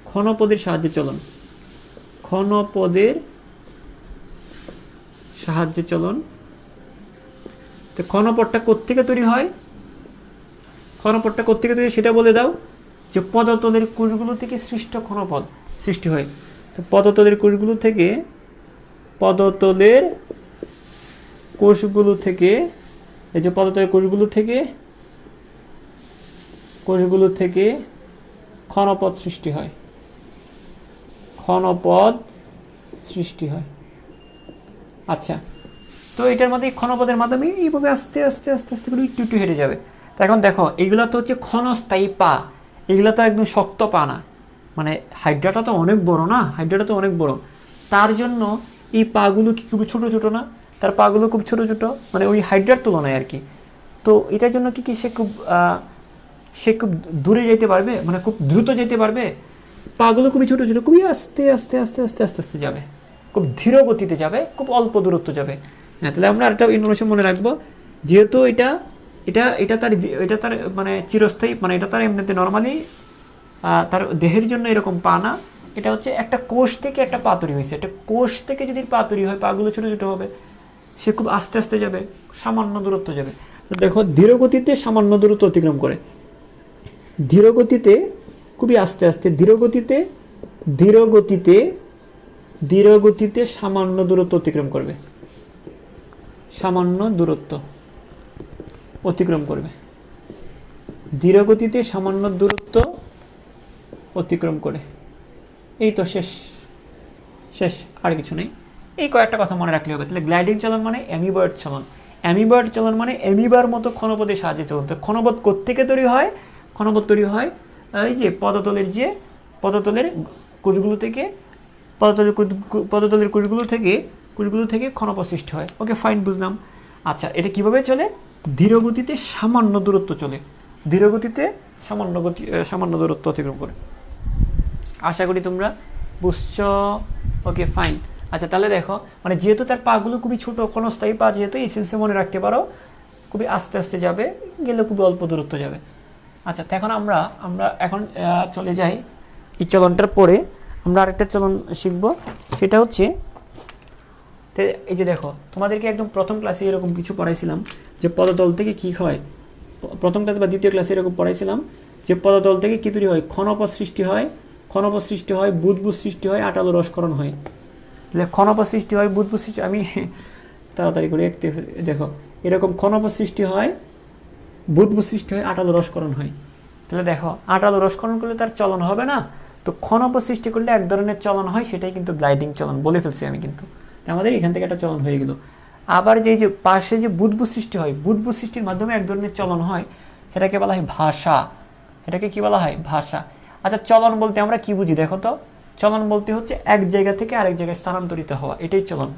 ক্ষণপথের সাহায্যে চলন। তো ক্ষণপথটা কোত্থেকে তৈরি হয়, সেটা বলে দাও। যে পদতলের কোষগুলো থেকে সৃষ্ট ক্ষণপথ সৃষ্টি হয়। তো পদতলের কোষগুলো থেকে এই যে পদতলের কোষগুলো থেকে ক্ষণপথ সৃষ্টি হয়। আচ্ছা, তো এটার মধ্যে ক্ষণপথের মাধ্যমে এইভাবে আস্তে আস্তে করে একটু হেঁটে যাবে। তো এখন দেখো, এইগুলো তো হচ্ছে ক্ষণস্থায়ী পা, এগুলো তো একদম শক্ত পা না। মানে হাইড্রাটা তো অনেক বড়, তার জন্য এই পাগুলো কি খুব ছোট না? তার পাগুলো খুব ছোট, মানে ওই হাইড্রার তুলনায় আর কি। তো এটার জন্য কি সে খুব দূরে যেতে পারবে, মানে খুব দ্রুত যেতে পারবে? পাগুলো খুবই ছোট, খুবই আস্তে আস্তে যাবে, খুব ধীর গতিতে যাবে, খুব অল্প দূরত্ব যাবে। হ্যাঁ, তাহলে আমরা আরেকটা ইনফরমেশন মনে রাখবো, যেহেতু এটা তার মানে চিরস্থায়ী, মানে এটা তার এমনিতে নর্মালি তার দেহের জন্য এরকম পা না, এটা হচ্ছে একটা কোষ থেকে একটা পা তৈরি হয়েছে। একটা কোষ থেকে যদি পা তৈরি হয়, পাগুলো ছোটো ছোটো হবে, সে খুব আস্তে আস্তে যাবে, সামান্য দূরত্ব যাবে। দেখো ধীর গতিতে সামান্য দূরত্ব অতিক্রম করে, ধীর গতিতে খুবই আস্তে আস্তে, ধীর গতিতে সামান্য দূরত্ব অতিক্রম করবে, সামান্য দূরত্ব অতিক্রম করবে, ধীর গতিতে সামান্য দূরত্ব অতিক্রম করে। এই তো শেষ, শেষ, আর কিছু নেই। এই কয়েকটা কথা মনে রাখলে হবে। তাহলে গ্লাইডিং চলন মানে অ্যামিবয়েড চলন, অ্যামিবয়েড চলন মানে অ্যামিবার মতো ক্ষণপথের সাহায্যে চলন। তো ক্ষণপথ কোত্থেকে তৈরি হয়? ক্ষণপথ তৈরি হয় এই যে পদতলের কোষগুলো থেকে, পদতলের কোষগুলো থেকে ক্ষণপথ সৃষ্টি হয়। ওকে ফাইন, বুঝলাম। আচ্ছা, এটা কিভাবে চলে? ধীর গতিতে সামান্য দূরত্ব চলে, ধীর গতিতে সামান্য দূরত্ব অতিক্রম করে। আশা করি তোমরা বুঝছো। Okay fine. আচ্ছা, তাহলে দেখো, মানে যেহেতু তার পাগুলো খুবই ছোট, ক্ষণস্থায়ী পা, যেহেতু এই সেন্সে মনে রাখতে পারো, খুবই আস্তে আস্তে যাবে, গেলে খুবই অল্প দূরত্ব যাবে। আচ্ছা, তো এখন আমরা এখন চলে যাই এই চলনটার পরে আমরা আরেকটা চলন শিখবো। সেটা হচ্ছে, এই যে দেখো, তোমাদেরকে একদম প্রথম ক্লাসে এরকম কিছু পড়াইছিলাম যে পদতল থেকে কি হয়। প্রথম ক্লাস বা দ্বিতীয় ক্লাসে এরকম পড়াইছিলাম যে পদতল থেকে কি তৈরি হয়? ক্ষণপথ সৃষ্টি হয়, বুদবুদ সৃষ্টি হয়, আটালো রসকরণ হয়। তাহলে ক্ষণপথ সৃষ্টি হয়, বুদবুদ সৃষ্টি, আমি তাড়াতাড়ি করে দেখো, এরকম ক্ষণপথ সৃষ্টি হয়, বুদবুদ সৃষ্টি হয়, আটালো রসকরণ হয়। তাহলে দেখো, আটালো রসকরণ করলে তার চলন হবে না, তো ক্ষণপথ সৃষ্টি করলে এক ধরনের চলন হয়, সেটাই কিন্তু গ্লাইডিং চলন। বলে ফেলছি আমি, কিন্তু আমাদের এখান থেকে একটা চলন হয়ে গেল। আবার যে পাশে যে বুদবুদ সৃষ্টি হয়, বুদবুদ সৃষ্টির মাধ্যমে এক ধরনের চলন হয়, সেটাকে বলা হয় ভাষা। এটাকে কি বলা হয়? ভাষা। আচ্ছা, চলন বলতে আমরা কি বুঝি দেখো তো? চলন বলতে হচ্ছে এক জায়গা থেকে আরেক জায়গায় স্থানান্তরিত হওয়া, এটাই চলন।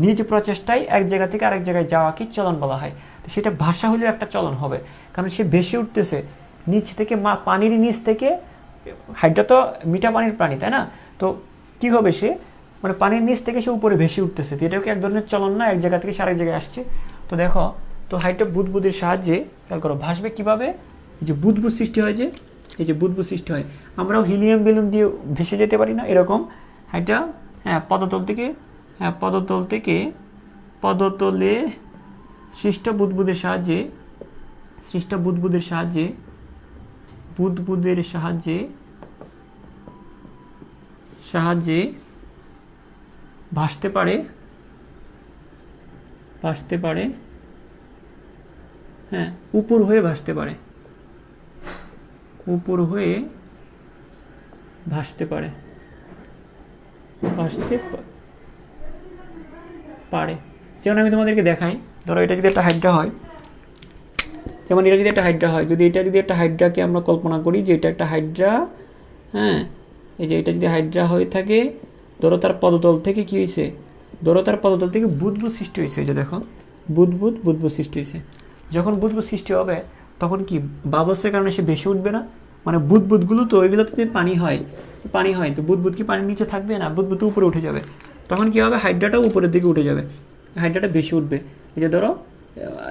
নিজ প্রচেষ্টায় এক জায়গা থেকে আরেক জায়গায় যাওয়াকে চলন বলা হয়। সেটা ভাষা হলেও একটা চলন হবে, কারণ সে ভেসে উঠতেছে নিচ থেকে, পানির নিচ থেকে। হাইড্রা তো মিঠা পানির প্রাণী, তাই না? তো কি হবে, সে মানে পানির নিচ থেকে সে উপরে ভেসে উঠতেছে, তো এটাও কি এক ধরনের চলন না? এক জায়গা থেকে সে আরেক জায়গায় আসছে। তো দেখো, তো হাইড্রা বুদবুদের সাহায্যে খেয়াল করো ভাসবে কিভাবে। এই যে বুদবুদ সৃষ্টি হয়, যে এই যে বুদবুদ সৃষ্টি হয়, আমরাও হিলিয়াম বেলুন দিয়ে ভেসে যেতে পারি না এরকম? হাইড্রা পদতলে সৃষ্ট বুদবুদের সাহায্যে ভাসতে পারে, হ্যাঁ, উপর হয়ে ভাসতে পারে, যেমন আমি তোমাদেরকে দেখাই, ধরো এটা যদি একটা হাইড্রা হয়, যদি একটা হাইড্রাকে আমরা কল্পনা করি যে এটা একটা হাইড্রা, হ্যাঁ, এই যে এটা যদি হাইড্রা হয়ে থাকে, ধরো তার পদতল থেকে কি হয়েছে? ধরো তার পদতল থেকে বুদবুদ সৃষ্টি হয়েছে। এই যে দেখো, বুদবুদ সৃষ্টি হয়েছে। যখন বুদবুদ সৃষ্টি হবে, তখন কি বাবলসের কারণে সে বেশি উঠবে না? মানে বুদবুদগুলো তো ওইগুলোতে পানি হয়, তো বুদবুদ কি পানির নিচে থাকবে না? বুদবুদ তো উপরে উঠে যাবে। তখন কি হবে? হাইড্রাটাও উপরের দিকে উঠে যাবে, হাইড্রাটা বেশি উঠবে। এই যে ধরো,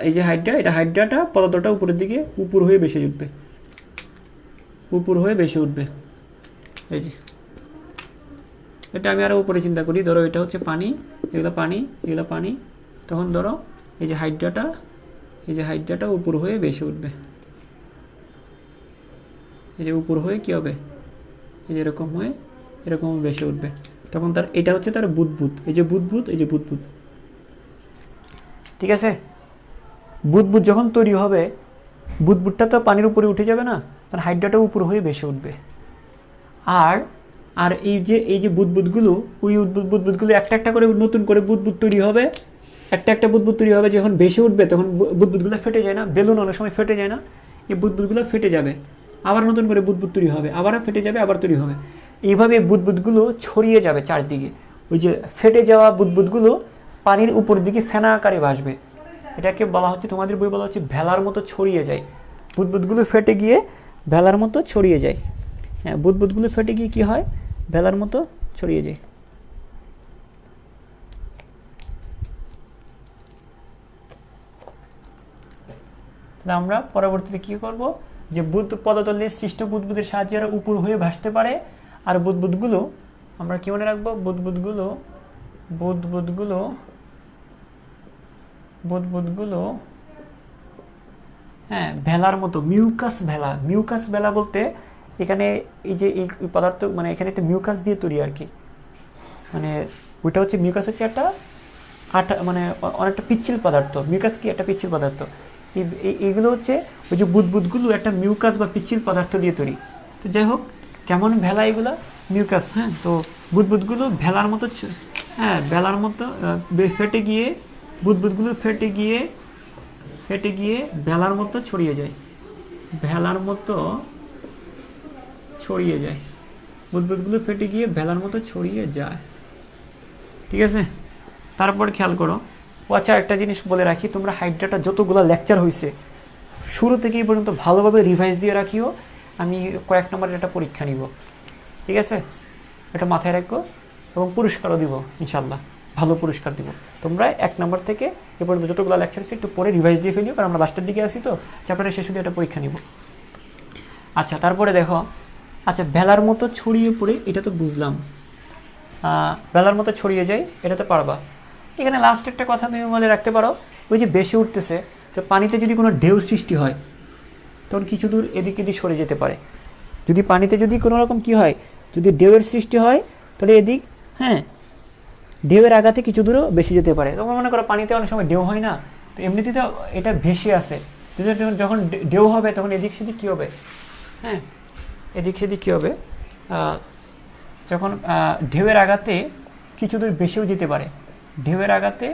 এই যে হাইড্রাটা পদার্থটা উপরের দিকে উপর হয়ে বেশি উঠবে, এই যে এটা আমি আরো উপরে চিন্তা করি, ধরো এটা হচ্ছে পানি, এগুলো পানি, তখন ধরো এই যে হাইড্রাটা উপর হয়ে বেশি উঠবে, এই যে উপর হয়ে কি হবে? এই যে এরকম বেশি উঠবে। তখন তার এটা হচ্ছে তার বুদবুদ, এই যে বুদবুদ, ঠিক আছে? বুদবুদ যখন তৈরি হবে, বুদবুদটা তো পানির উপরে উঠে যাবে না, তার হাইড্রাটা উপর হয়ে বেশি উঠবে। আর এই যে বুদবুদগুলো, ওই বুদবুদগুলো একটা করে নতুন করে বুদবুদ তৈরি হবে, একটা বুদবুদ তৈরি হবে। যখন বেশি উঠবে তখন বুদবুদগুলো ফেটে যায় না? বেলুন অনেক সময় ফেটে যায় না? এই বুদবুদগুলো ফেটে যাবে, আবার নতুন করে বুদবুদ তৈরি হবে, আবার ফেটে যাবে, আবার তৈরি হবে। এইভাবে বুদবুদগুলো ছড়িয়ে যাবে চারদিকে। ওই যে ফেটে যাওয়া বুদবুদগুলো পানির উপর দিকে ফেনা আকারে ভাসবে। এটাকে বলা হচ্ছে, তোমাদের বই বলা হচ্ছে ভেলার মতো ছড়িয়ে যায়। বুদবুদগুলো ফেটে গিয়ে ভেলার মতো ছড়িয়ে যায়। হ্যাঁ, বুদবুদগুলো ফেটে গিয়ে কি হয়? ভেলার মতো ছড়িয়ে যায়। তাহলে আমরা পরবর্তীতে কি করব? যে পদতলে সৃষ্ট বুদবুদের সাহায্যে এরা উপর হয়ে ভাসতে পারে। আর বুদবুদগুলো আমরা কি মনে রাখবো, বুদবুদগুলো হ্যাঁ ভেলার মতো, মিউকাস ভেলা বলতে এখানে এই যে এই পদার্থ মানে এখানে একটা মিউকাস দিয়ে তৈরি আর কি, মানে ওইটা হচ্ছে মিউকাস হচ্ছে একটা মানে অনেকটা পিচ্ছিল পদার্থ। মিউকাস কি একটা পিচ্ছিল পদার্থ, এইগুলো হচ্ছে ওই যে বুদবুদগুলো একটা মিউকাস বা পিচ্ছিল পদার্থ দিয়ে তৈরি। তো যাই হোক, কেমন ভেলা এগুলা, মিউকাস। হ্যাঁ, তো বুদবুদগুলো ভেলার মতো, হ্যাঁ ভেলার মতো ফেটে গিয়ে বুদবুদগুলো ফেটে গিয়ে ভেলার মতো ছড়িয়ে যায়, বুদবুদগুলো ফেটে গিয়ে ভেলার মতো ছড়িয়ে যায়। ঠিক আছে, তারপর খেয়াল করো। আচ্ছা, একটা জিনিস বলে রাখি, তোমরা হাইড্রাটা যতগুলো লেকচার হয়েছে শুরু থেকে এই পর্যন্ত ভালোভাবে রিভাইজ দিয়ে রাখিও। আমি কয়েক নম্বরের একটা পরীক্ষা নিব, ঠিক আছে, এটা মাথায় রাখো, এবং পুরস্কারও দিব ইনশাল্লাহ, ভালো পুরস্কার দিব। তোমরা 1 নম্বর থেকে এ পর্যন্ত যতগুলো লেকচার আছে একটু পরে রিভাইজ দিয়ে ফেলিও, কারণ আমরা লাস্টের দিকে আসি, তো চ্যাপ্টারের শেষ দিয়ে একটা পরীক্ষা নিব। আচ্ছা, তারপরে দেখো, আচ্ছা ভেলার মতো ছড়িয়ে পড়ে, এটা তো বুঝলাম, ভেলার মতো ছড়িয়ে যায়, এটা তো পারবা। এখানে লাস্ট একটা কথা তুমি মনে রাখতে পারো, ওই যে বেশি উঠতেছে, তো পানিতে যদি কোনো ঢেউ সৃষ্টি হয় তখন কিছু দূর এদিক এদিক সরে যেতে পারে। যদি পানিতে যদি কোনো রকম কি হয়, যদি ঢেউয়ের সৃষ্টি হয়, তাহলে এদিক, হ্যাঁ ঢেউয়ের আঘাতে কিছু দূরও বেশি যেতে পারে। তখন মনে করো পানিতে অনেক সময় ঢেউ হয় না, তো এমনিতে তো এটা ভেসে আসে, যখন ঢেউ হবে তখন এদিক সেদিক কী হবে, হ্যাঁ এদিক সেদিক কী হবে, যখন ঢেউয়ের আঘাতে কিছু দূর বেশিও যেতে পারে, ঢেউয়ের আঘাতে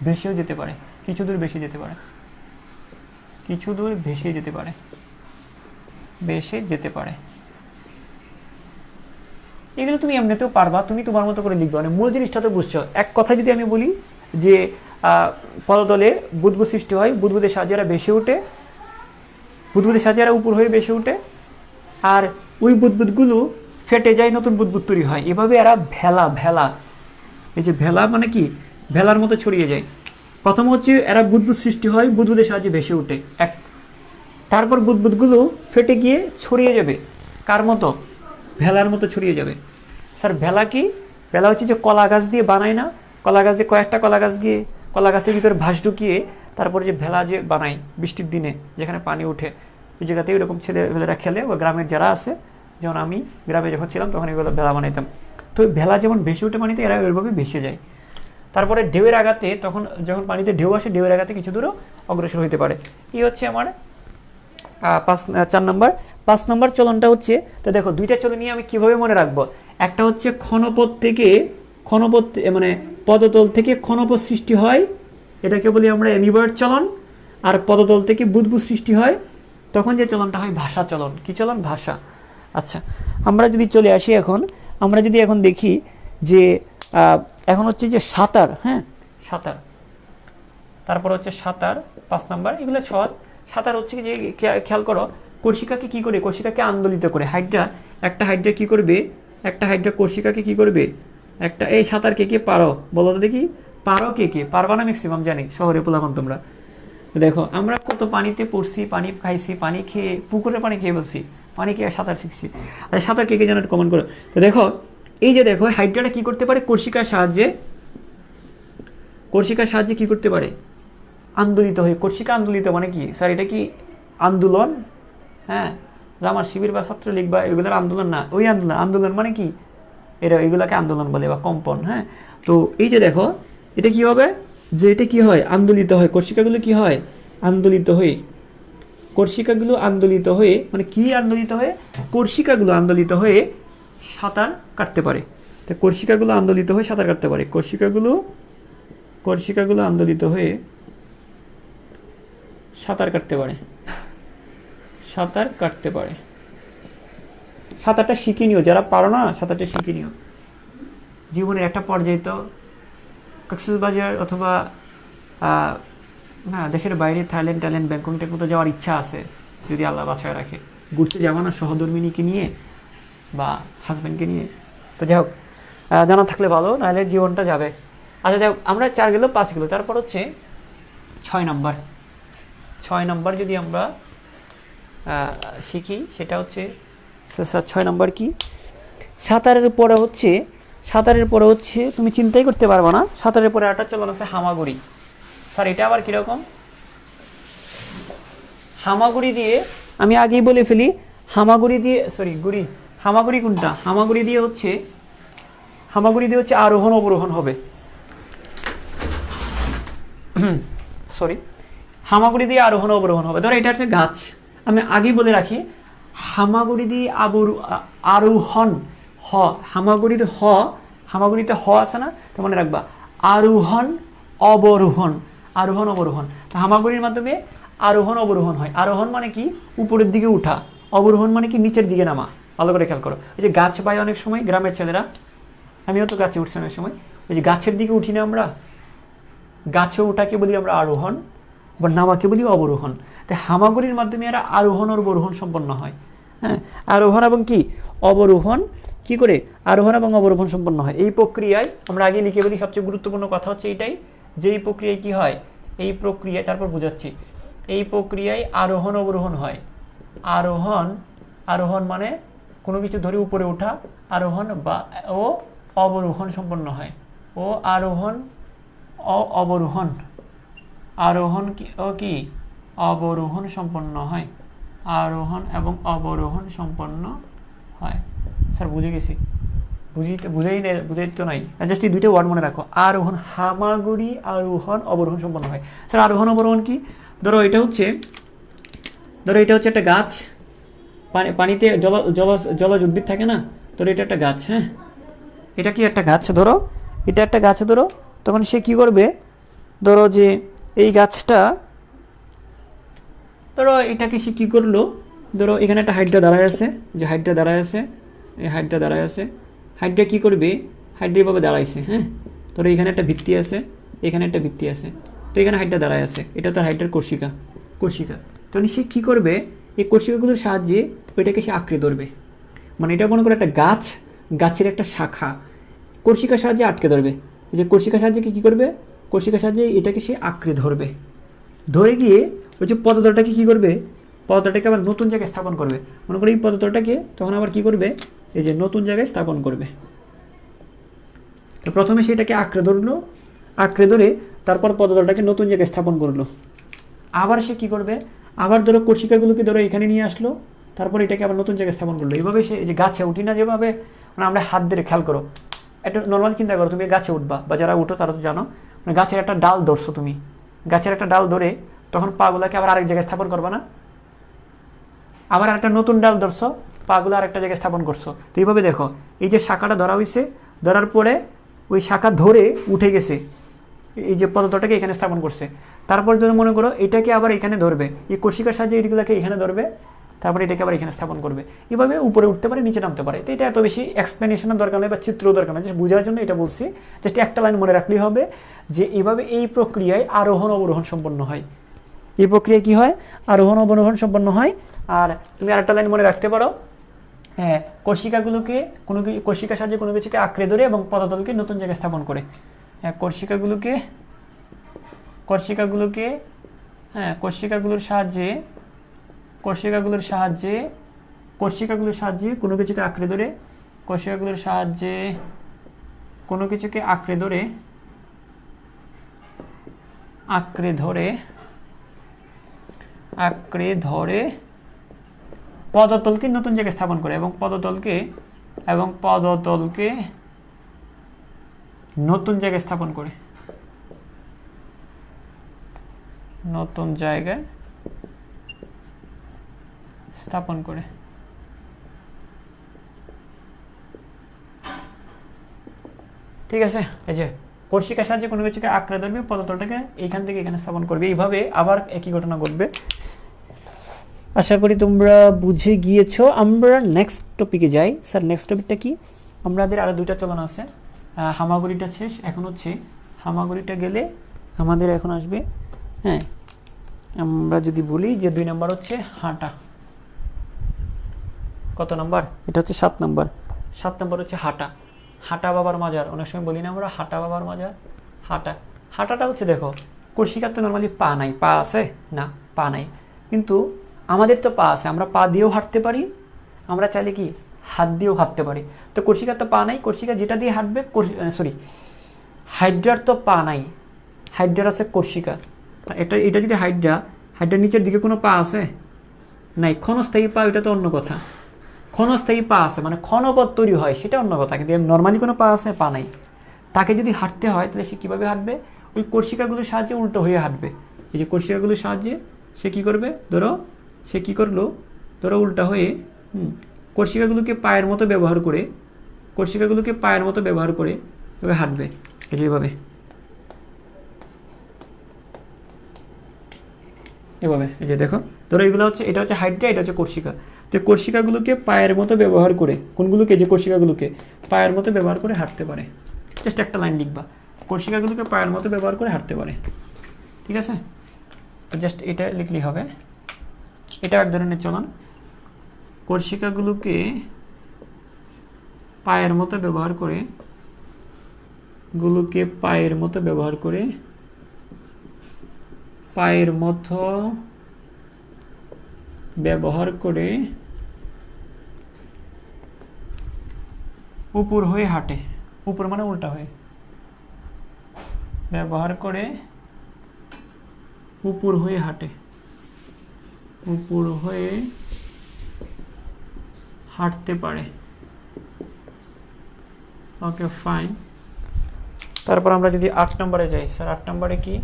বেশিও যেতে পারে, কিছু দূর ভেসে যেতে পারে। এগুলো তুমি এমনিতেও পারবা, তুমি তোমার মতো করে লিখবে, মানে মূল জিনিসটা তো বুঝছো। এক কথা যদি আমি বলি যে পদতলে বুদবুদ সৃষ্টি হয়, বুদবুদের সাহায্যে এরা ভেসে ওঠে, বুদবুদের সাহায্যে এরা উপর হয়ে ভেসে ওঠে, আর ওই বুদবুদগুলো ফেটে যায়, নতুন বুদবুদ তৈরি হয়। এভাবে এরা ভেলা, এই যে ভেলা মানে কি, ভেলার মতো ছড়িয়ে যায়। প্রথম হচ্ছে এরা বুদবুদ সৃষ্টি হয়, বুদবুদের সাহায্যে ভেসে ওঠে, তারপর বুদবুদগুলো ফেটে গিয়ে ছড়িয়ে যাবে, কার মতো, ভেলার মতো ছড়িয়ে যাবে। স্যার ভেলা কি, ভেলা হচ্ছে যে কলা গাছ দিয়ে বানায় না, কলা গাছ দিয়ে কয়েকটা কলা গাছের ভিতরে ভাস ঢুকিয়ে তারপরে যে ভেলা যে বানায় বৃষ্টির দিনে, যেখানে পানি উঠে, ওই জায়গাতে ওইরকম ছেলেরা খেলে, ওই গ্রামের যারা আছে, যেমন আমি গ্রামে যখন ছিলাম তখন এগুলো ভেলা বানাইতাম। তো ভেলা যেমন ভেসে উঠে পানিতে, এরা ওইভাবে ভেসে যায়। তারপরে ঢেউয়ের আঘাতে, যখন পানিতে ঢেউ আসে, ঢেউয়ের আঘাতে কিছু দূরও অগ্রসর হতে পারে। এই হচ্ছে আমার 4 নম্বর। 5 নম্বর চলনটা হচ্ছে, তো দেখো দুইটা চলন নিয়ে আমি কিভাবে মনে রাখবো। একটা হচ্ছে ক্ষণপথ মানে পদতল থেকে ক্ষণপথ সৃষ্টি হয়, এটাকে বলি আমরা অ্যামিবার্ড চলন। আর পদতল থেকে বুদবুদ সৃষ্টি হয়, তখন যে চলনটা হয় ভাষা চলন। কি চলন? ভাষা। আচ্ছা, আমরা যদি চলে আসি আমরা যদি এখন দেখি যে এখন হচ্ছে যে সাঁতার, হ্যাঁ সাঁতার, তারপর হচ্ছে সাঁতার 5 নম্বর। এগুলো সহজ। সাঁতার হচ্ছে যে খেয়াল করো, কর্ষিকাকে কি করে, কর্ষিকাকে আন্দোলিত করে, একটা হাইড্রা কি করবে, একটা হাইড্রা কর্ষিকাকে কি করবে, এই সাঁতার কে পারো বলো তো দেখি, পারো কে পারবা না? ম্যাক্সিমাম জানি, শহরে পোলাপান তোমরা। দেখো আমরা কত পানিতে পড়ছি, পানি খাইছি, পানি খেয়ে পুকুরের পানি খেয়ে বলছি, পানি খেয়ে সাঁতার শিখছি। আর সাঁতার কে জানো কমেন্ট করো। তো দেখো এই যে দেখো হাইড্রাটা কি করতে পারে, কর্ষিকার সাহায্যে কি করতে পারে, আন্দোলিত হয়ে। কর্ষিকা আন্দোলিত মানে কি স্যার, এটা কি আন্দোলন? হ্যাঁ, আমার শিবির বা ছাত্রলীগ বা এগুলোর আন্দোলন না, ওই আন্দোলন মানে কি, এগুলাকে আন্দোলন বলে বা কম্পন। হ্যাঁ, তো এই যে দেখো এটা কি হবে, যে এটা কি হয়, আন্দোলিত হয়, কর্ষিকাগুলো কি হয়, আন্দোলিত হয়ে, মানে কি আন্দোলিত হয়ে, কর্ষিকাগুলো আন্দোলিত হয়ে সাঁতার কাটতে পারে। তো কর্ষিকাগুলো আন্দোলিত হয়ে সাঁতার কাটতে পারে, কর্ষিকাগুলো আন্দোলিত হয়ে সাঁতার কাটতে পারে। সাঁতারটা শিখে নিও, যারা পারো না সাঁতারটা শিখে নিও। জীবনের একটা পর্যায়ে তো কক্সবাজার অথবা না দেশের বাইরে থাইল্যান্ড ব্যাংকক টেকমতো যাওয়ার ইচ্ছা আছে, যদি আল্লাহ বাঁচায় রাখে। ঘুরতে যাবো না সহধর্মিনীকে নিয়ে বা হাজব্যান্ডকে নিয়ে, তো যাই হোক জানা থাকলে ভালো, নাহলে জীবনটা যাবে। আচ্ছা দেখো, আমরা 4 গেল 5 গেল, তারপর হচ্ছে 6 নাম্বার। 6 নাম্বার যদি আমরা শিখি সেটা হচ্ছে, স্যার 6 নাম্বার কি? সাঁতারের পরে হচ্ছে তুমি চিন্তাই করতে পারবে না, সাঁতারের পরে একটা চলন আছে হামাগুড়ি। স্যার এটা আবার কিরকম? হামাগুড়ি দিয়ে আমি আগেই বলে ফেলি, হামাগুড়ি দিয়ে হামাগুড়ি কোনটা? হামাগুড়ি দিয়ে হচ্ছে আরোহণ অবরোহণ হবে। হামাগুড়ি দিয়ে আরোহণ অবরোহণ হবে। ধরো এটা হচ্ছে গাছ, আমি আগেই বলে রাখি, হামাগুড়ি দিয়ে আরোহণ হামাগুড়িতে হ আছে না, তো মনে রাখবা আরোহণ অবরোহণ। হামাগুড়ির মাধ্যমে আরোহণ অবরোহণ হয়। আরোহণ মানে কি? উপরের দিকে উঠা। অবরোহণ মানে কি? নিচের দিকে নামা। ভালো করে খেয়াল করো। এই যে গাছ পাই অনেক সময় গ্রামের ছেলেরা, আমিও তো গাছে উঠছি অনেক সময়, ওই যে গাছের দিকে উঠি না আমরা, গাছে ওঠাকে বলি আমরা আরোহণ, বা নামাকে বলি অবরোহণ। তাই হামাগুড়ির মাধ্যমে এরা আরোহণ অবরোহণ সম্পন্ন হয়। হ্যাঁ, আরোহণ এবং কি অবরোহণ, কি করে আরোহণ এবং অবরোহণ সম্পন্ন হয়। এই প্রক্রিয়ায় আমরা আগে লিখে বলি, সবচেয়ে গুরুত্বপূর্ণ কথা হচ্ছে এটাই, যে এই প্রক্রিয়ায় কি হয়, এই প্রক্রিয়ায়, তারপর বোঝাচ্ছি, এই প্রক্রিয়ায় আরোহণ অবরোহণ হয়। আরোহণ মানে কোনো কিছু ধরে উপরে ওঠা, আরোহণ বা ও অবরোহণ সম্পন্ন হয়। ও আরোহণ অবরোহণ, আরোহণ কি অবরোহণ সম্পন্ন হয়। আরোহণ এবং অবরোহণ সম্পন্ন হয়। স্যার বুঝে গেছি, বুঝাই তো নাই, জাস্ট এই দুইটা ওয়ার্ড মনে রাখো। আরোহণ, হামাগুড়ি আরোহণ অবরোহণ সম্পন্ন হয়। স্যার আরোহণ অবরোহণ কি? ধরো এটা হচ্ছে একটা গাছ, পানিতে জলজ উদ্ভিদ থাকে না, ধরো এটা একটা গাছ। হ্যাঁ, এটা কি একটা গাছ? ধরো এটা একটা গাছ, ধরো তখন সে কি করবে, ধরো যে এই গাছটা, ধরো এটাকে সে কি করলো, ধরো এখানে একটা হাইড্রা দাঁড়ায় আছে, যে হাইড্রা দাঁড়ায় আছে, এই হাইড্রা দাঁড়ায় আছে, হাইড্রা কি করবে, হাইড্রা এভাবে দাঁড়াইছে। হ্যাঁ, ধরো এখানে একটা ভিত্তি আছে, এখানে একটা ভিত্তি আছে, তো এখানে হাইড্রা দাঁড়ায় আছে, এটা তার হাইড্রার কোষিকা। তখন সে কি করবে, এই কোষিকাগুলোর সাহায্যে ওইটাকে সে আঁকড়ে ধরবে। মানে এটা মনে করো একটা গাছ, গাছের একটা শাখা কোষিকার সাহায্যে আটকে ধরবে। এই যে কোষিকার সাহায্যে কি করবে, কোষিকার সাহায্যে এটাকে সে আঁকড়ে ধরবে। ধরে গিয়ে ওই যে পদার্থটাকে কি করবে, পদার্থটাকে আবার নতুন জায়গায় স্থাপন করবে। মনে করি এই পদার্থটাকে তখন আবার কি করবে, এই যে নতুন জায়গায় স্থাপন করবে। তো প্রথমে সেটাকে আঁকড়ে ধরে তারপর পদার্থটাকে নতুন জায়গায় স্থাপন করলো। আবার সে কি করবে, আবার ধরো কোষিকাগুলোকে ধরো এখানে নিয়ে আসলো, তারপর এটাকে আবার নতুন জায়গায় স্থাপন করলো। এইভাবে সে যে গাছে উঠি না, যেভাবে মানে আমরা হাত ধরে, খেয়াল করো, একটু নর্মাল চিন্তা করো, তুমি গাছে উঠবা, বা যারা উঠো তারা তো জানো, মানে গাছের একটা ডাল ধরছো তুমি, গাছের একটা ডাল ধরে তখন পাগুলাকে আবার আরেক জায়গায় স্থাপন করবা না, আবার একটা নতুন ডাল ধরছো, পাগুলো আরেকটা জায়গায় স্থাপন করছো। তো এইভাবে দেখো, এই যে শাখাটা ধরা হয়েছে, ধরার পরে ওই শাখা ধরে উঠে গেছে, এই যে পদার্থটাকে এখানে স্থাপন করছে। তারপর যদি মনে করো এটাকে আবার এখানে ধরবে, এই কোষিকার সাহায্যে এগুলোকে এখানে ধরবে, তারপরে এটাকে আবার এখানে স্থাপন করবে। এভাবে উপরে উঠতে পারে, নিচে নামতে পারে। তো এটা এত বেশি এক্সপ্লেনেশনের দরকার নেই বা চিত্র দরকার নেই, জাস্ট বোঝার জন্য এটা বলছি। জাস্ট একটা লাইন মনে রাখলেই হবে যে এইভাবে এই প্রক্রিয়ায় আরোহণ অবরোহণ সম্পন্ন হয়। এই প্রক্রিয়ায় কি হয়, আরোহণ অবরোহণ সম্পন্ন হয়। আর তুমি আরেকটা লাইন মনে রাখতে পারো, হ্যাঁ, কোষিকাগুলোকে কোষিকার সাহায্যে কোনো কিছুকে আঁকড়ে ধরে এবং পদার্থকে নতুন জায়গায় স্থাপন করে। হ্যাঁ, কোষিকাগুলোকে হ্যাঁ কোষিকাগুলোর সাহায্যে কোনো কিছুকে আঁকড়ে ধরে, কোষিকাগুলোর সাহায্যে কোনো কিছুকে আঁকড়ে ধরে পদতলকে নতুন জায়গায় স্থাপন করে এবং পদতলকে নতুন জায়গায় স্থাপন করে, নতুন জায়গায় স্থাপন করে। ঠিক আছে, এই যে কোষিকার সাহায্যে কোনো কিছুকে আঁকড়ে ধরবে, পদার্থটাকে এইখান থেকে এখানে স্থাপন করবে। এইভাবে আবার একই ঘটনা ঘটবে। আশা করি তোমরা বুঝে গিয়েছো। আমরা নেক্সট টপিকে যাই। স্যার নেক্সট টপিকটা কি? আমাদের আরো দুইটা চলন আছে, হামাগুড়িটা শেষ, এখন হচ্ছে হামাগুড়িটা গেলে আমাদের এখন আসবে, হ্যাঁ, আমরা যদি বলি যে 2 নম্বর হচ্ছে হাঁটা। কত নম্বর? এটা হচ্ছে 7 নম্বর। 7 নম্বর হচ্ছে হাঁটা। হাঁটা বাবার মাজার, অনেক সময় বলি না আমরা হাঁটা বাবার মাজার। হাঁটা। হাঁটাটা হচ্ছে দেখো কর্ষিকার তো নর্মালি পা নাই, পা আছে না, পা নাই, কিন্তু আমাদের তো পা আছে, আমরা পা দিয়েও হাঁটতে পারি, আমরা চাইলে কি হাত দিয়েও হাঁটতে পারি। তো কর্ষিকার তো পা নাই, কর্ষিকা যেটা দিয়ে হাঁটবে, সরি হাইড্রার তো পা নাই, হাইড্রার আছে কর্ষিকা। এটা যদি হাইড্রার নিচের দিকে কোনো পা আছে নাই, ক্ষণস্থায়ী পা ওইটা তো অন্য কথা, ক্ষণস্থায়ী পা আছে মানে ক্ষণপথ তৈরি হয় সেটা অন্য কথা, কিন্তু নর্মালি কোনো পা আছে, পা নাই। তাকে যদি হাঁটতে হয় তাহলে সে কীভাবে হাঁটবে, ওই কর্ষিকাগুলোর সাহায্যে উল্টো হয়ে হাঁটবে। এই যে কর্ষিকাগুলোর সাহায্যে সে কী করবে, ধরো সে কী করলো, ধরো উল্টা হয়ে কর্ষিকাগুলোকে পায়ের মতো ব্যবহার করে, কর্ষিকাগুলোকে পায়ের মতো ব্যবহার করে এভাবে হাঁটবে, এইভাবে এভাবে। এই যে দেখো, ধরো এগুলো হচ্ছে, এটা হচ্ছে হাইড্রা, এটা হচ্ছে কর্ষিকা। তো কর্ষিকাগুলোকে পায়ের মতো ব্যবহার করে, কোনগুলোকে, যে কর্ষিকাগুলোকে পায়ের মতো ব্যবহার করে হাঁটতে পারে। জাস্ট একটা লাইন লিখবা, কর্ষিকাগুলোকে পায়ের মতো ব্যবহার করে হাঁটতে পারে, ঠিক আছে? তো জাস্ট এটা লিখলেই হবে। এটা এক ধরনের চলন, কর্ষিকাগুলোকে পায়ের মতো ব্যবহার করে, গুলোকে পায়ের মতো ব্যবহার করে, পায়ের মতো ব্যবহার করে উপর হয়ে হাঁটে, উপর মানে উল্টা হয়ে, ব্যবহার করে উপর হয়ে হাঁটে, উপর হয়ে হাঁটতে পারে। Okay fine. তারপর আমরা যদি 8 নম্বরে যাই, স্যার 8 নম্বরে কি?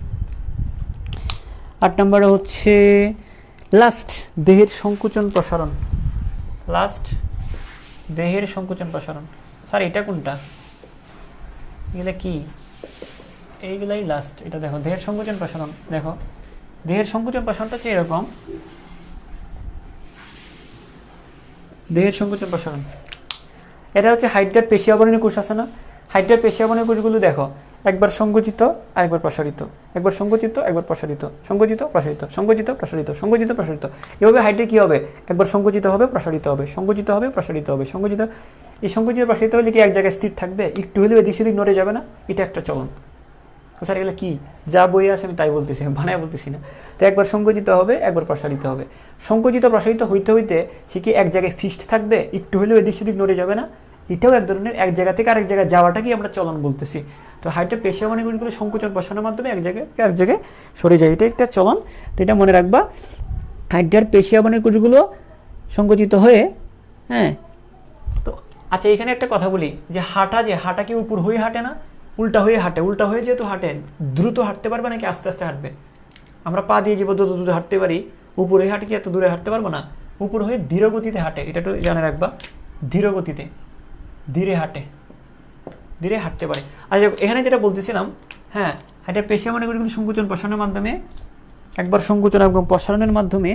8 নম্বরে হচ্ছে লাস্ট, দেহের সংকুচন প্রসারণ। লাস্ট, দেহের সংকুচন প্রসারণ। স্যার এটা কোনটা, এগুলা কি? এইগুলাই লাস্ট। এটা দেখো দেহের সংকুচন প্রসারণ, দেখো দেহের সংকুচন প্রসারণটা হচ্ছে এরকম, দেহের সংকুচন প্রসারণ। এটা হচ্ছে হাইড্রার পেশি আবরণী কোষ আছে না, হাইড্রার পেশি আবরণী কোষগুলো দেখো একবার সংকুচিত আরেকবার প্রসারিত, একবার সংকুচিত একবার প্রসারিত, সংকুচিত প্রসারিত, সংকুচিত প্রসারিত, সংকুচিত প্রসারিত। এভাবে হাইড্রা কি হবে, একবার সংকুচিত হবে প্রসারিত হবে, সংকুচিত হবে প্রসারিত হবে, সংকুচিত। এই সংকুচিত প্রসারিত হলে কি এক জায়গায় স্থির থাকবে, একটু হলেও এদিক সেদিক নড়ে যাবে না? এটা একটা চলন। স্যার এগুলো কি, যা বই আছে আমি তাই বলতেছি, বানায় বলতেছি না। তো একবার সংকুচিত হবে একবার প্রসারিত হবে, সংকুচিত প্রসারিত হইতে হইতে সে কি এক জায়গায় ফিক্সড থাকবে, একটু হলেও এদিক সেদিক নড়ে যাবে না? এটাও এক ধরনের এক জায়গা থেকে আরেক জায়গায় যাওয়াটাকে আমরা চলন বলতেছি। তো হাইড্রার পেশি আবরণীগুলো সংকুচন প্রসারণের মাধ্যমে এক জায়গায় আরেক জায়গায় সরে যায়, এটা একটা চলন। তো এটা মনে রাখবা, হাইড্রার পেশি আবরণীগুলো সংকুচিত হয়ে, হ্যাঁ। তো আচ্ছা এখানে একটা কথা বলি, যে হাঁটা কি উপর হয়ে হাঁটে না, উল্টা হয়ে হাঁটে। উল্টা হয়ে যেহেতু হাঁটে, দ্রুত হাঁটতে পারবে নাকি আস্তে আস্তে হাঁটবে? আমরা পা দিয়ে যে দ্রুত দ্রুত হাঁটতে পারি, উপর হয়ে হাঁটে কি এত দূরে হাঁটতে পারবো না? উপর হয়ে ধীর গতিতে হাঁটে, এটা একটু জানে রাখবা, ধীর গতিতে, ধীরে হাঁটে, ধীরে হাঁটতে পারে। আচ্ছা এখানে যেটা বলতেছিলাম, হ্যাঁ হাইড্রার পেশি আবরণীগুলো সংকুচন প্রসারণের মাধ্যমে, একবার সংকুচন এবং প্রসারণের মাধ্যমে,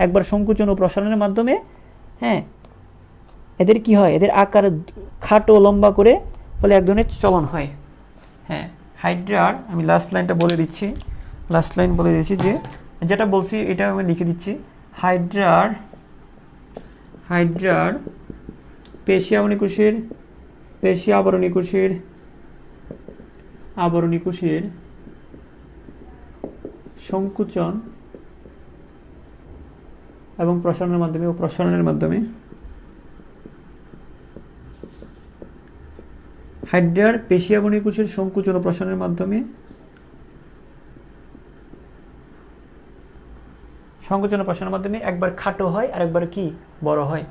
একবার সংকুচন ও প্রসারণের মাধ্যমে, হ্যাঁ এদের কি হয়, এদের আকার খাটো লম্বা করে বলে এক ধরনের চলন হয়। হ্যাঁ হাইড্রার, আমি লাস্ট লাইনটা বলে দিচ্ছি, লাস্ট লাইন বলে দিচ্ছি, যে যেটা বলছি এটা আমি লিখে দিচ্ছি। হাইড্রার পেশি আবরণী কোষের সংকুচন এবং প্রসারণের মাধ্যমে হাইড্রার পেশি আবরণী কোষের সংকুচন ও প্রসারণের মাধ্যমে একবার খাটো হয় আর একবার কি বড় হয়।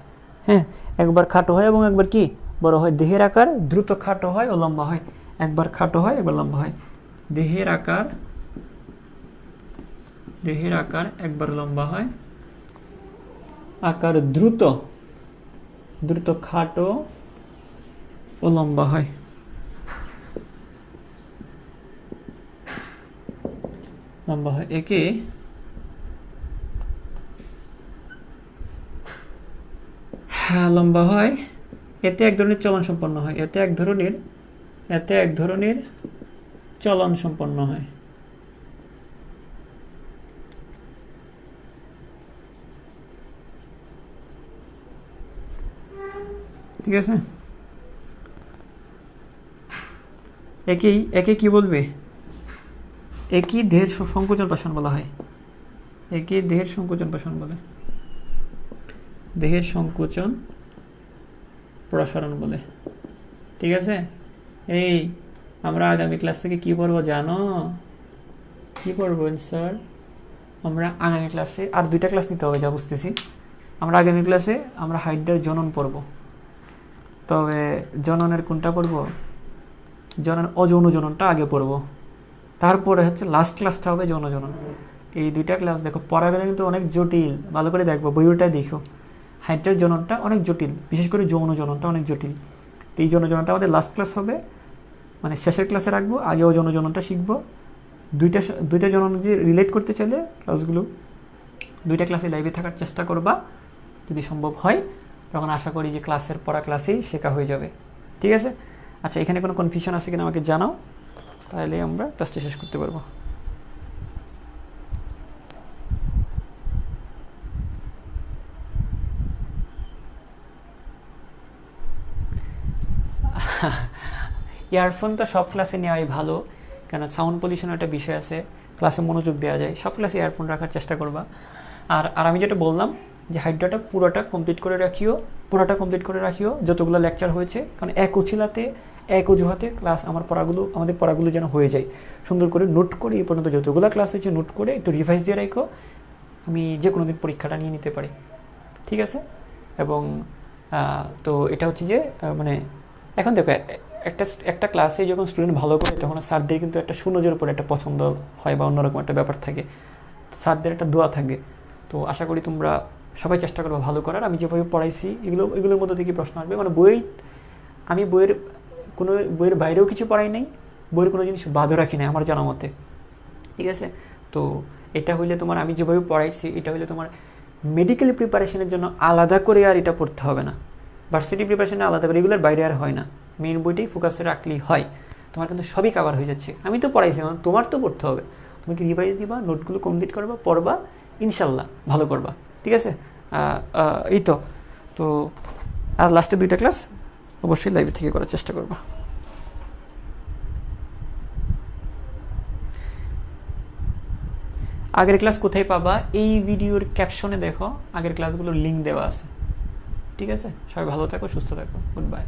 হ্যাঁ একবার খাটো হয় এবং একবার কি বড় হয়। দেহের আকার দ্রুত খাটো হয় ও লম্বা হয়, একবার খাটো হয় একবার লম্বা হয়। দেহের আকার একবার লম্বা হয়, আকার দ্রুত খাটো ও লম্বা হয়। একে লম্বা হয়, এতে এক ধরনের চলন সম্পন্ন হয়, এতে এক ধরনের চলন সম্পন্ন হয়। ঠিক আছে, একে কি বলবে, একই দেহের সংকোচন প্রসারণ বলা হয়, একই দেহের সংকোচন প্রসারণ বলে, দেহের সংকোচন প্রসারণ বলে। ঠিক আছে, এই আমরা আগামী ক্লাস থেকে কি পড়বো জানো? কি পড়বো স্যার? আমরা আগামী ক্লাসে আর 2টা ক্লাস নিতে হবে যা বুঝতেছি। আমরা আগামী ক্লাসে আমরা হাইড্রার জনন পড়ব। তবে জননের কোনটা পড়ব? জনন অযৌন জননটা আগে পড়ব, তারপরে হচ্ছে লাস্ট ক্লাসটা হবে যৌন জনন। এই 2টা ক্লাস দেখো, পড়াগুলো কিন্তু অনেক জটিল, ভালো করে দেখবো, বইটা দেখো। হাইড্রার জননটা অনেক জটিল, বিশেষ করে যৌন জননটা অনেক জটিল। তো এই যৌন জননটা আমাদের লাস্ট ক্লাস হবে, মানে শেষের ক্লাসে রাখবো, আগেও যৌন জননটা শিখবো। দুইটা জনন যদি রিলেট করতে চাইলে ক্লাসগুলো 2টা ক্লাসে লাইভে থাকার চেষ্টা করবা, যদি সম্ভব হয়। তখন আশা করি যে ক্লাসের পড়া ক্লাসেই শেখা হয়ে যাবে। ঠিক আছে, আচ্ছা এখানে কোনো কনফিউশন আছে কিনা আমাকে জানাও, তাহলে আমরা ক্লাসটা শেষ করতে পারবো। ইয়ারফোন তো সব ক্লাসে নেওয়াই ভালো, কেন সাউন্ড পলিউশন একটা বিষয় আছে, ক্লাসে মনোযোগ দেওয়া যায়। সব ক্লাসে ইয়ারফোন রাখার চেষ্টা করবা। আর আমি যেটা বললাম যে হাইড্রাটা পুরোটা কমপ্লিট করে রাখিও, যতগুলো লেকচার হয়েছে, কারণ এক উছিলাতে এক অজুহাতে ক্লাস আমাদের পড়াগুলো যেন হয়ে যায়। সুন্দর করে নোট করে এই পর্যন্ত যতগুলো ক্লাস হয়েছে নোট করে একটু রিভাইজ দিয়ে রাখো, আমি যে কোনো দিন পরীক্ষাটা নিয়ে নিতে পারি। ঠিক আছে, এবং তো এটা হচ্ছে যে মানে এখন দেখো, একটা ক্লাসে যখন স্টুডেন্ট ভালো করে তখন স্যারদের কিন্তু একটা সুনজর উপরে একটা পছন্দ হয় বা অন্যরকম একটা ব্যাপার থাকে, স্যারদের একটা দোয়া থাকে। তো আশা করি তোমরা সবাই চেষ্টা করবে ভালো করার। আমি যেভাবে পড়াইছি এগুলোর মধ্যে থেকে প্রশ্ন আসবে, মানে আমি বইয়ের বাইরেও কিছু পড়াই নাই, বইয়ের কোনো জিনিস বাদও রাখি নাই আমার জানা মতে। ঠিক আছে, তো এটা হইলে তোমার, আমি যেভাবে পড়াইছি এটা হইলে তোমার মেডিকেল প্রিপারেশনের জন্য আলাদা করে আর এটা পড়তে হবে না, ভার্সিটি প্রিপারেশনে আলাদা করে, এগুলোর বাইরে আর হয় না, মেইন বইটাই ফোকাসে রাখলেই হয়। তোমার কিন্তু সবই কভার হয়ে যাচ্ছে। আমি তো পড়াইছি, তোমার তো পড়তে হবে, তুমি কি রিভাইজ দিবা, নোটগুলো কমপ্লিট করবা, পড়বা, ইনশাল্লাহ ভালো করবা। ঠিক আছে, এই তো আর লাস্টে 2টা ক্লাস অবশ্যই লাইভে থেকে করার চেষ্টা করবা। আগের ক্লাস কোথায় পাবা? এই ভিডিওর ক্যাপশনে দেখো, আগের ক্লাসগুলোর লিঙ্ক দেওয়া আছে। ঠিক আছে, সবাই ভালো থাকো, সুস্থ থাকো, গুড বাই।